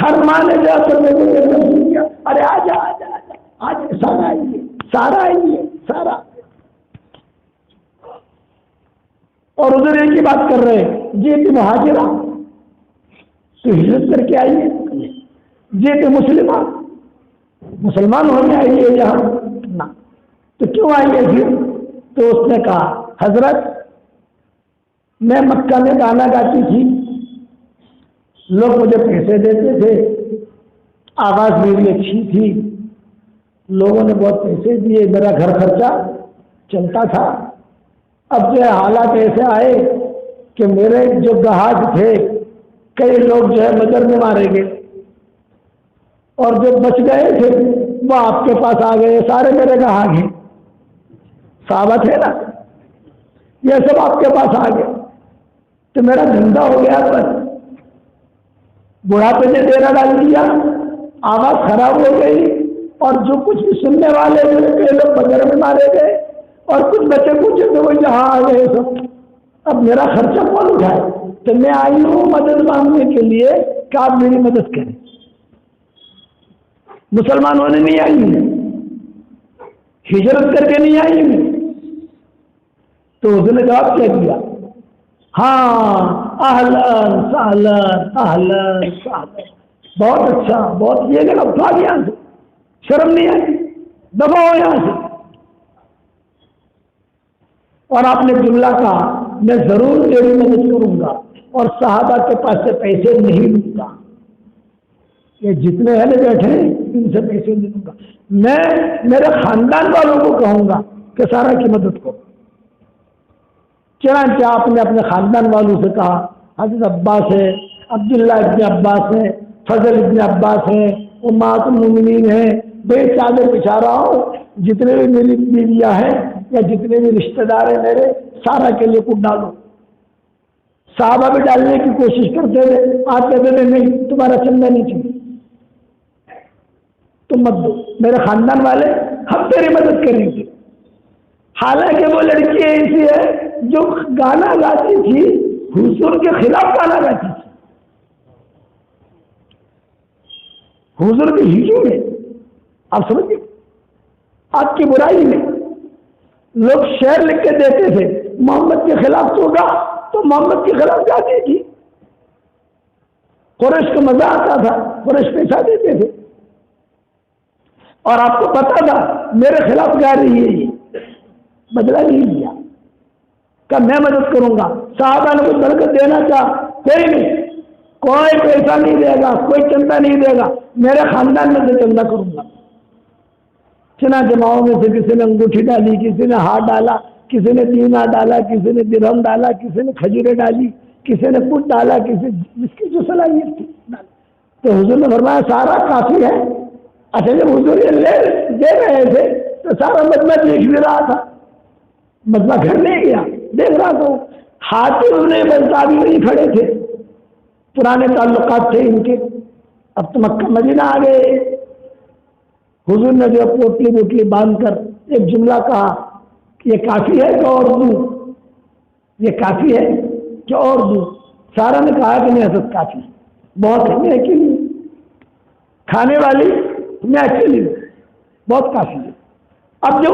Speaker 1: ہر ماں نے جا کر سن لیا، ارے آجا آجا آجا آج سارا آئیے، سارا آئیے، سارا، اور ادھر ایک ہی بات کر رہے ہیں، جیت مہاجرہ تو ہجرت کر کے آئیے، جیت مسلمان ہونے آئیے یہاں نہ، تو کیوں آئی ہے پھر؟ تو اس نے کہا حضرت میں مکہ میں گانا گاتی تھی، لوگ مجھے پیسے دیتے تھے، آواز میری اچھی تھی، لوگوں نے بہت پیسے دیے، میرا گھر خرچہ چلتا تھا۔ اب جو ہے حالات ایسے آئے کہ میرے جو گاہک تھے کئی لوگ جو ہے بدر میں مارے گئے، اور جو بچ گئے تھے وہ آپ کے پاس آ گئے، سارے میرے گاہک ہیں، صحابہ تھے نا، یہ سب آپ کے پاس آ گئے، تو میرا دھندا ہو گیا، بس بڑھاپے نے ڈیرا ڈال دیا، آواز خراب ہو گئی، اور جو کچھ بھی سننے والے تھے کئی لوگ بدر میں مارے گئے، اور کچھ بچے کچھ تو وہ جہاں آ گئے سب۔ اب میرا خرچہ کون اٹھائے؟ تو میں آئی ہوں مدد مانگنے کے لیے کہ آپ میری مدد کریں۔ مسلمان ہونے نہیں آئی ہوں، ہجرت کر کے نہیں آئی ہوں۔ تو اس نے جواب کیا دیا؟ ہاں اہلن سہلن اہلن سہلن، بہت اچھا، بہت، یہ کہ بھاگ یہاں سے، شرم نہیں آئی، دفع ہو یہاں سے۔ اور آپ نے جملہ کہا میں ضرور تیری مدد کروں گا اور صحابہ کے پاس سے پیسے نہیں لوں گا، یہ جتنے اہل بیٹھے ہیں ان سے پیسے نہیں لوں گا، میں میرے خاندان والوں کو کہوں گا کہ سارا کی مدد کرو۔ چنانچہ آپ نے اپنے خاندان والوں سے کہا، حضرت عباس ہے، عبداللہ ابن عباس ہے، فضل ابن عباس ہیں، امہات المومنین ہیں، بے چادر بچھا رہا ہوں، جتنے بھی میری بیویاں ہیں یا جتنے بھی رشتہ دار ہیں میرے، سارا کے لیے کچھ ڈالو۔ صحابہ بھی ڈالنے کی کوشش کرتے تھے، آپ کہتے تھے نہیں تمہارا چندہ نہیں چاہیے، تم مت دو، میرے خاندان والے ہم تیری مدد کریں گے۔ حالانکہ وہ لڑکی ایسی ہے جو گانا گاتی تھی، حضور کے خلاف گانا گاتی تھی، حضور کی ہجو میں، آپ سمجھیں، آپ کی برائی میں لوگ شعر لکھ کے دیتے تھے، محمد کے خلاف تو گا، تو محمد کے خلاف گاتی تھی، قریش کو مزہ آتا تھا، قریش پیسہ دیتے تھے، اور آپ کو پتا تھا میرے خلاف گا رہی ہے، یہ بدلہ نہیں لیا کہ میں مدد کروں گا۔ صحابہ نے کچھ برکت دینا چاہ، کوئی نہیں، کوئی پیسہ نہیں دے گا، کوئی چندہ نہیں دے گا، میرے خاندان میں سے چندہ کروں گا۔ چنانچہ جماؤں میں سے کسی نے انگوٹھی ڈالی، کسی نے ہاتھ ڈالا، کسی نے دینار ڈالا، کسی نے درہم ڈالا، کسی نے کھجوریں ڈالی، کسی نے کچھ ڈالا، کسی جس کی جو صلاحیت تھی ڈالا۔ تو حضور نے فرمایا سارا کافی ہے۔ اچھا جب حضور یہ دے رہے تھے تو سارا مجمع دیکھ بھی رہا تھا، مجمع گھر لے گیا، دیکھ رہا تھا، حاتم نے بلتا بھی نہیں کھڑے تھے، پرانے تعلقات تھے ان کے، اب تو مکہ مدینہ آ گئے۔ حضور نے جو پوٹلی بوٹلی باندھ کر ایک جملہ کہا کہ یہ کافی ہے کہ اور دوں، یہ کافی ہے کہ اور دوں؟ سارا نے کہا کہ نہیں حضرت کافی، بہت ہے، میں اکیلی ہوں، کھانے والی میں اکیلی ہوں، بہت کافی ہے۔ اب جب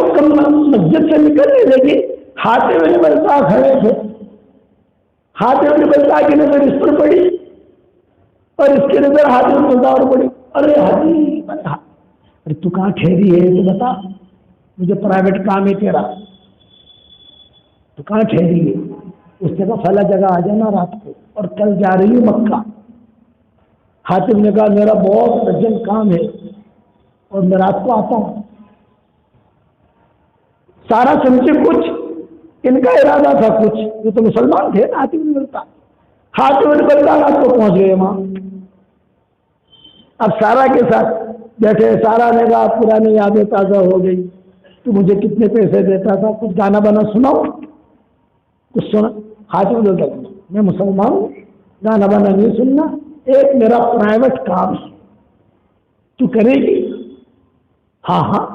Speaker 1: مسجد سے نکلنے لگی، حاتم بن بلتع کھڑے تھے، حاتم بن بلتع کی نظر اس پر پڑی اور اس کی نظر حاتم بن بلتع پر پڑی، ارے حاتم، ارے تو کہاں ٹھہری ہے تو بتا، مجھے پرائیویٹ کام ہے تیرا، تو کہاں ٹھہری ہے؟ اس نے کہا فلاں جگہ آ جانا رات کو، اور کل جا رہی ہوں مکہ۔ حاتم نے کہا میرا بہت ارجنٹ کام ہے اور میں رات کو آتا ہوں۔ سارا سمجھے کچھ ان کا ارادہ تھا کچھ، یہ تو مسلمان تھے نا، حاتم بن بلتع، حاتم بن بلتع رات کو پہنچ گئے وہاں۔ اب سارا کے ساتھ بیٹھے، سارا نے کہا پرانی یادیں تازہ ہو گئی، تو مجھے کتنے پیسے دیتا تھا، کچھ گانا بانا سناؤ، کچھ سنا۔ حاتم بن بلتع میں مسلمان ہوں، گانا بانا نہیں سننا، ایک میرا پرائیویٹ کام ہے، تو کرے گی؟ ہاں ہاں،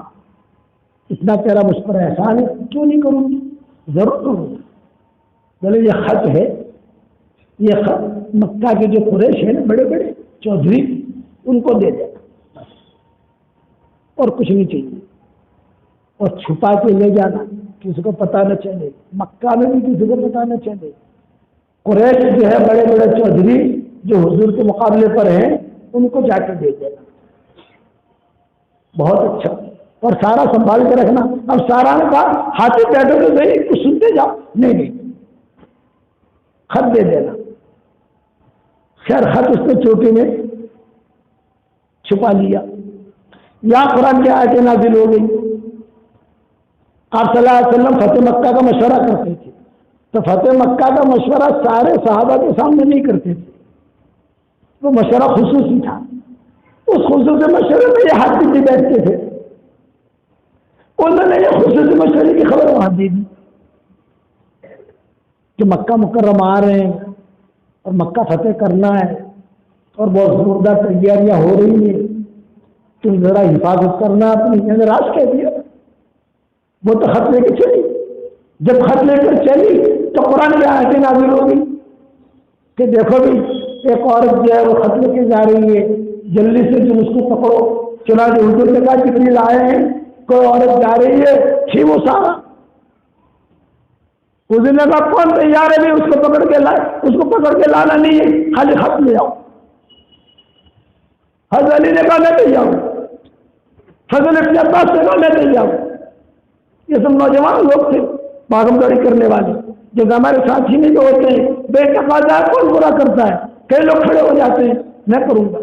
Speaker 1: اتنا تیرا مجھ پر احسان ہے، کیوں نہیں کروں گی، ضرور کروں گی۔ بولے یہ خط ہے، یہ خط مکہ کے جو قریش ہیں بڑے بڑے چودھری، ان کو دے دینا بس، اور کچھ نہیں چاہیے، اور چھپا کے لے جانا، کسی کو پتہ نہ چلے، مکہ میں بھی کسی کو پتہ نہ چلے۔ قریش جو ہے بڑے بڑے چودھری جو حضور کے مقابلے پر ہیں، ان کو جا کے دے دینا۔ بہت اچھا، اور سارا سنبھال کے رکھنا. اب سارا نے کہا ہاتھی بیٹھو تو صحیح, کچھ سنتے جاؤ. نہیں, خط دے دینا. خیر خط اس نے چوٹی میں چھپا لیا. یہاں قرآن کی آیتیں نازل ہو گئی. آپ صلی اللہ علیہ وسلم فتح مکہ کا مشورہ کرتے تھے, تو فتح مکہ کا مشورہ سارے صحابہ کے سامنے نہیں کرتے تھے, وہ مشورہ خصوصی تھا. اس خصوصی مشورے میں یہ ہاتھی بھی بیٹھتے تھے. انہوں نے یہ خصوصی مشورے کی خبر وہاں دی دی کہ مکہ مکرمہ آ رہے ہیں اور مکہ فتح کرنا ہے اور بہت زوردار تیاریاں ہو رہی ہیں, تم ذرا حفاظت کرنا اپنی. راز کہہ دیا. وہ تو خط لے کے چلی. جب خط لے کر چلی تو قرآن کی آیتیں نازل ہو گئی کہ دیکھو بھی ایک عورت جو ہے وہ خط لے کے جا رہی ہے, جلدی سے تم اس کو پکڑو. چنانچہ حضور نے کہا جبریل آئے ہیں, کوئی عورت جا رہی ہے, تھی وہ سارا. حضور نے کہا کون تیار ہے بھی اس کو پکڑ کے لائے. اس کو پکڑ کے لانا نہیں ہے, خالی خط لے آؤ. حضرت علی نے کہا میں تیار ہوں. حضرت ابن عباس نے کہا میں تیار ہوں. یہ سب نوجوان لوگ تھے بھاگم دوڑی کرنے والے, جو ہمارے ساتھی میں جو ہوتے ہیں بے تقاضا کون برا کرتا ہے, کئی لوگ کھڑے ہو جاتے ہیں میں کروں گا.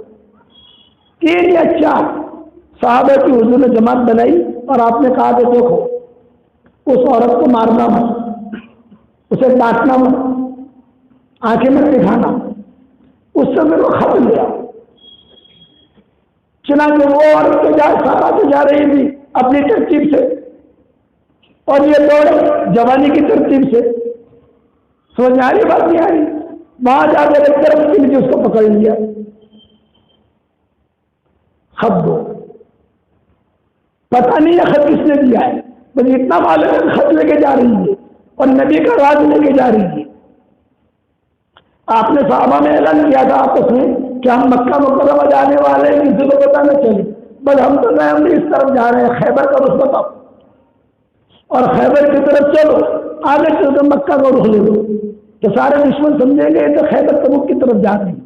Speaker 1: 3 یا 4 صحابہ کی حضور نے جماعت بنائی اور آپ نے کہا کہ دیکھو اس عورت کو مارنا مت, اسے ڈانٹنا مت, آنکھیں میں دکھانا, اس سے میرے کو خط لے آؤ. چنانچہ وہ عورت تو سارا تو جا رہی تھی اپنی ترتیب سے, اور یہ دوڑے جوانی کی ترتیب سے. سمجھ میں آ رہی بات نہیں آ رہی؟ وہاں جا کر ایک طرف کے لیے اس کو پکڑ لیا. خط دو. پتہ نہیں ہے خط کس نے دیا ہے, بس اتنا معلوم ہے خط لے کے جا رہی ہے اور نبی کا راز لے کے جا رہی ہے. آپ نے صحابہ میں اعلان کیا تھا آپس میں کہ ہم مکہ مکرمہ جانے والے ہیں, کسی کو پتہ نہ چلے. بس ہم تو ہم اس طرف جا رہے ہیں, خیبر کا رخ بتاؤ اور خیبر کی طرف چلو. آگے چل کر مکہ کا رخ لے دو تو سارے دشمن سمجھیں گے تو خیبر تبوک کی طرف جا رہے ہیں,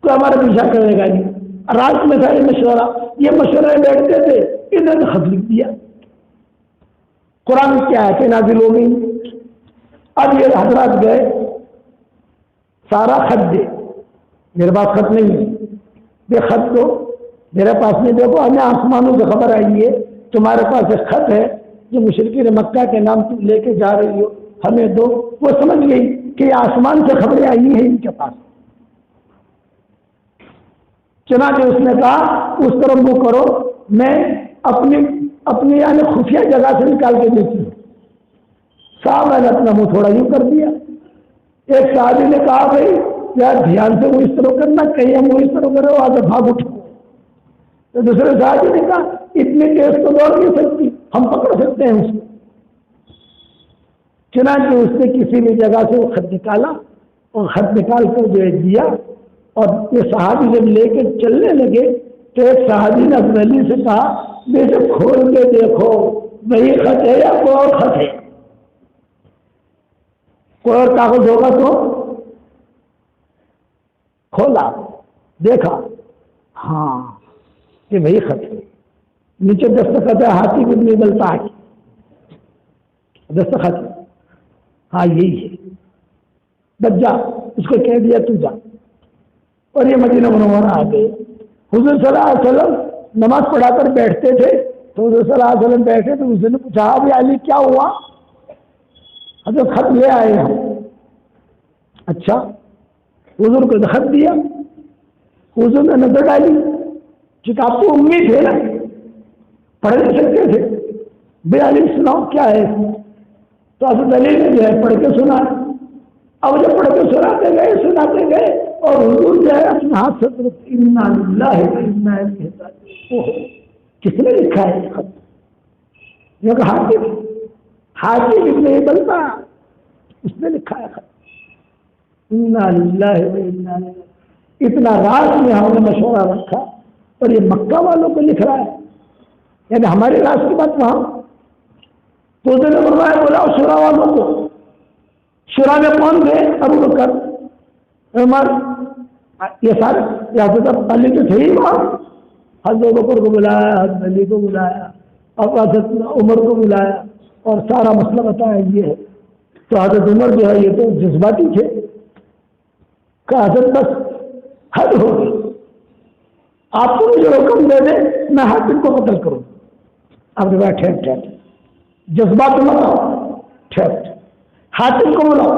Speaker 1: تو ہمارا پیچھا کرے گا نہیں. رات میں تھا یہ مشورہ بیٹھتے تھے, انہوں نے خط لکھ دیا. قرآن کی آیتیں نازل ہو گئی. اب یہ حضرات گئے, سارا خط دے, میرے پاس خط نہیں ہے, یہ خط دو میرے پاس نہیں. دیکھو ہمیں آسمانوں سے خبر آئی ہے, تمہارے پاس ایک خط ہے جو مشرکین مکہ کے نام تم لے کے جا رہی ہو, ہمیں دو. وہ سمجھ گئی کہ یہ آسمان سے خبریں آئی ہیں ان کے پاس. چنانچہ اس نے کہا اس طرف وہ کرو, میں اپنی یعنی خفیہ جگہ سے نکال کے دیتی ہوں. صاحب نے اپنا منہ تھوڑا یوں کر دیا. ایک صحابی نے کہا بھائی یار دھیان سے وہ اس طرح کرنا, کہیں ہم وہ اس طرح کرو آگے بھاگ اٹھو. تو دوسرے صحابی نے کہا اتنی تیز تو دوڑ نہیں سکتی, ہم پکڑ سکتے ہیں اس کو. چنانچہ اس نے کسی بھی جگہ سے وہ خط نکالا اور خط نکال کر جو دیا. اور یہ صحابی جب لے کے چلنے لگے تو ایک صحابی نے اپنے علی سے کہا بیٹے کھول کے دیکھو وہی خط ہے یا کوئی اور خط ہے, کوئی اور کاغذ ہوگا تو. کھولا دیکھا, ہاں یہ وہی خط ہے. نیچے دستخط ہے ہاتھی کو نہیں بلتا ہے, دستخط ہے, ہاں یہی ہے. بس جا, اس کو کہہ دیا تو جا. اور یہ مدینہ منورہ آ گئے. حضور صلی اللہ علیہ وسلم نماز پڑھا کر بیٹھتے تھے تو حضور صلی اللہ علیہ وسلم بیٹھے تو اس نے پوچھا ابھی علی کیا ہوا؟ حضرت خط لے آئے ہم. اچھا, حضور کو خط دیا. حضور نے نظر ڈالی کیونکہ آپ کو امید ہے نا, پڑھ نہیں سکتے تھے. بے علی سناؤ کیا ہے؟ تو حضرت علی نے جو ہے پڑھ کے سنا. اب جب پڑھ کے سناتے گئے اور حضور جو ہے اپنے ہاتھ سے انا للہ و انا الیہ راجعون. کس نے لکھا ہے یہ خط؟ یہ حاکم ابن بلتا اس نے لکھا ہے خط. انا للہ و انا الیہ. اتنا راز میں ہم نے مشورہ رکھا اور یہ مکہ والوں کو لکھ رہا ہے, یعنی ہمارے راز کی بات وہاں. تو اس نے فرمایا بولا شورا والوں کو. شورا میں کون تھے؟ ابو بکر, عمر, یہ سارے حضرت علی تو تھے ہی وہاں. حضرت بکر کو بلایا, حضرت علی کو بلایا, اب حضرت عمر کو بلایا اور سارا مسئلہ بتایا یہ ہے. تو حضرت عمر جو ہے یہ تو جذباتی تھے کہ حضرت بس حد ہوگی، آپ کو مجھے حکم دے دیں میں حاتم کو قتل کروں. اب نے کہا ٹھہر ٹھہر، جذبات مت آؤ، ٹھہر، حاتم کو بلاؤ.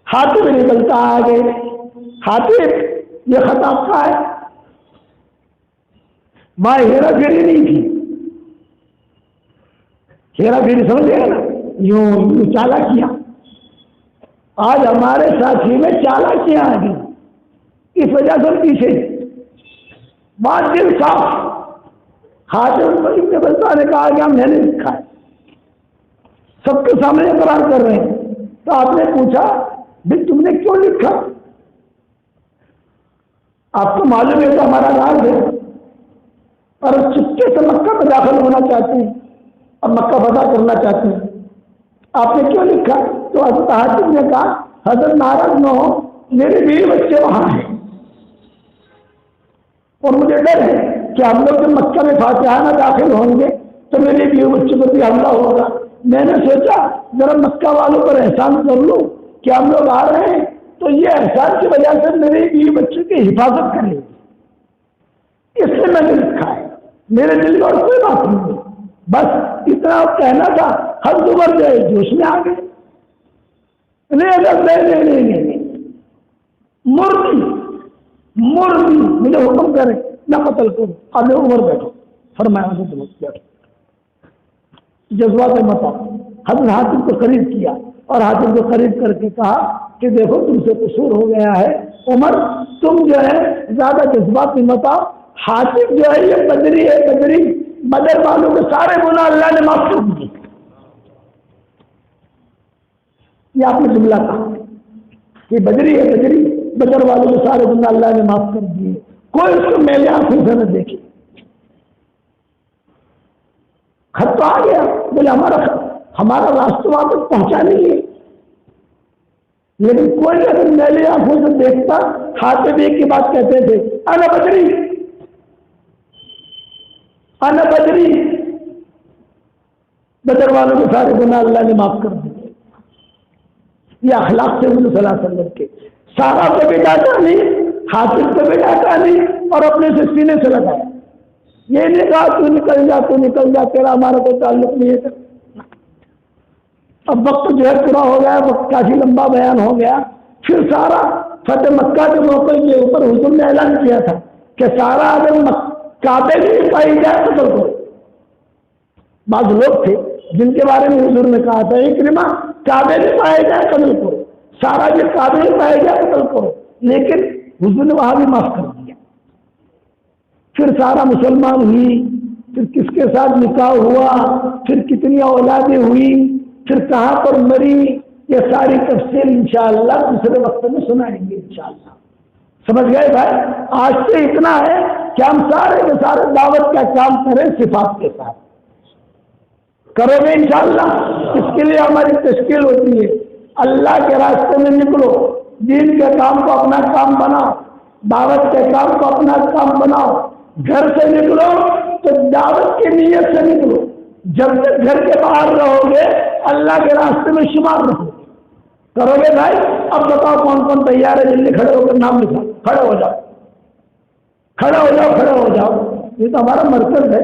Speaker 1: حاتم نکلتا آگے. حاتم یہ خط آپ کا ہے. ماں ہیرا پھیری نہیں تھی. ہیرا پھیری سمجھ گیا نا، یوں چالاکیاں. آج ہمارے ساتھی میں چالاکیاں آ گئی، اس وجہ سے پیچھے بات دل صاف. حاتم ابن بلتہ نے کہا کہ ہم نے نہیں لکھا ہے، سب کے سامنے اقرار کر رہے ہیں. تو آپ نے پوچھا بھی تم نے کیوں لکھا؟ آپ کو معلوم ہے کہ ہمارا راز ہے اور چپکے سے مکہ میں داخل ہونا چاہتے ہیں اور مکہ فتح کرنا چاہتے ہیں، آپ نے کیوں لکھا؟ تو حضرت حاتم نے کہا حضرت ناراض نہ ہو، میرے بیوی بچے وہاں ہیں اور مجھے ڈر ہے کہ ہم لوگ جب مکہ میں فاتحانہ داخل ہوں گے تو میرے بیوی بچے پر بھی حملہ ہوگا. میں نے سوچا ذرا مکہ والوں پر احسان کر لوں کہ ہم لوگ آ رہے ہیں تو یہ احسان کی وجہ سے میرے بیوی بچوں کی حفاظت کریں گے، اس لیے میں نے لکھا ہے. میرے دل میں اور کوئی بات نہیں ہے، بس اتنا کہنا تھا. ہر دوبر گئے جوش میں آ گئے. نہیں مردی مجھے حکم کرے نہ قتل کروں. اب عمر بیٹھو، فرمایا بیٹھو، جذبات مت آؤ. حضرت حاتم کو قریب کیا اور حاتم کو قریب کر کے کہا کہ دیکھو تم سے قصور ہو گیا ہے عمر، تم جو ہے زیادہ جذبات میں مت آؤ. حاتم جو ہے یہ بدری ہے، بدری بدر والوں کے سارے گناہ اللہ نے معاف کر دیے. یہ آپ نے جملہ کہا کہ بدری ہے، بدری بدر والوں کے سارے گناہ اللہ نے معاف کر دیے. کوئی اس کو میلے آنکھوں سے نہ دیکھے. خط تو آ گیا، بولے ہمارا راستہ وہاں تک پہنچا نہیں ہے، لیکن کوئی اگر میلے آنکھوں سے دیکھتا. حاتم ایک کی بات کہتے تھے انا بدری، انا بدری، بدر والوں کے سارے گناہ اللہ نے معاف کر دیے. یہ اخلاق سے صلی اللہ علیہ وسلم کے. سارا کو بھی ڈانٹا نہیں، حاتم کو بھی ڈانٹا نہیں اور اپنے سے سینے سے لگایا. یہ نہیں کہا تو نکل جا، تو نکل جا، تیرا ہمارا کوئی تعلق نہیں ہے. اب وقت جو ہے پورا ہو گیا، وقت کافی لمبا بیان ہو گیا. پھر سارا فتح مکہ کے موقع کے اوپر حضور نے اعلان کیا تھا کہ سارا اگر کعبے میں پائی جائے تو کرو. بعض لوگ تھے جن کے بارے میں حضور نے کہا تھا اکرمہ کعبے میں پائے جائے قتل کرو، سارا جو کعبے میں پائے جائے قتل کرو، لیکن حضور نے وہاں بھی معاف کر دیا. پھر سارا مسلمان ہوئی، پھر کس کے ساتھ نکاح ہوا، پھر کتنی اولادیں ہوئی، پھر کہاں پر مری، یہ ساری تفصیل انشاءاللہ دوسرے وقت میں سنائیں گے انشاءاللہ. سمجھ گئے بھائی؟ آج سے اتنا ہے کہ ہم سارے کے سارے دعوت کا کام کریں صفات کے ساتھ. کرو گے انشاءاللہ؟ اس کے لیے ہماری تشکیل ہوتی ہے. اللہ کے راستے میں نکلو، دین کے کام کو اپنا کام بناؤ، دعوت کے کام کو اپنا کام بناؤ. گھر سے نکلو تو دعوت کی نیت سے نکلو. جب تک گھر کے باہر رہو گے اللہ کے راستے میں شمار رہو گے. کرو گے بھائی؟ اب بتاؤ کون کون تیار ہے؟ جلدی کھڑے ہو کر نام لکھا. کھڑے ہو جاؤ، کھڑے ہو جاؤ، کھڑے ہو جاؤ. یہ تو ہمارا مرکز ہے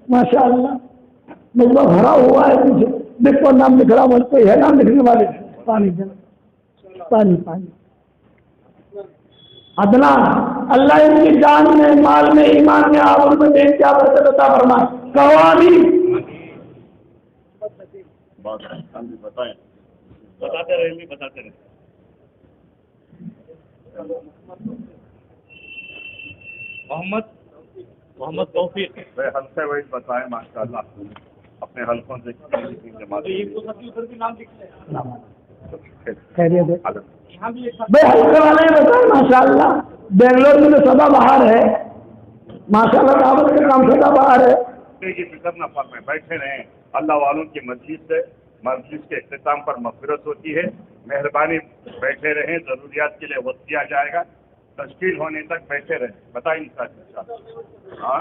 Speaker 1: ماشاء اللہ. مجمع بھرا ہوا ہے پیچھے. دیکھو نام لکھ رہا ہوں، کوئی ہے نام لکھنے والے؟ پانی دینا، پانی پانی. عدنان، اللہ ان کی جان میں، مال میں، ایمان میں، آبرو میں دین کیا برکت عطا فرمائے. کہو آمین.
Speaker 2: بتائیں، بتاتے رہیں، بتاتے رہیں. محمد توفیق حلقہ وہی بتائیں. ماشاء اللہ اپنے حلقوں سے
Speaker 1: بھائی حلقے والے بتائیں. ماشاء اللہ بنگلور میں سدا بہار ہے، ماشاء اللہ دعوت کا کام سدا بہار ہے.
Speaker 2: کی فکر نہ فرمائیں، بیٹھے رہیں. اللہ والوں کی مسجد سے مجلس کے اختتام پر مغفرت ہوتی ہے. مہربانی بیٹھے رہیں، ضروریات کے لیے وقت دیا جائے گا. تشکیل ہونے تک بیٹھے رہیں. بتائیں. ہاں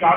Speaker 2: 4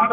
Speaker 2: 8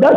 Speaker 1: 10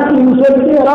Speaker 1: 313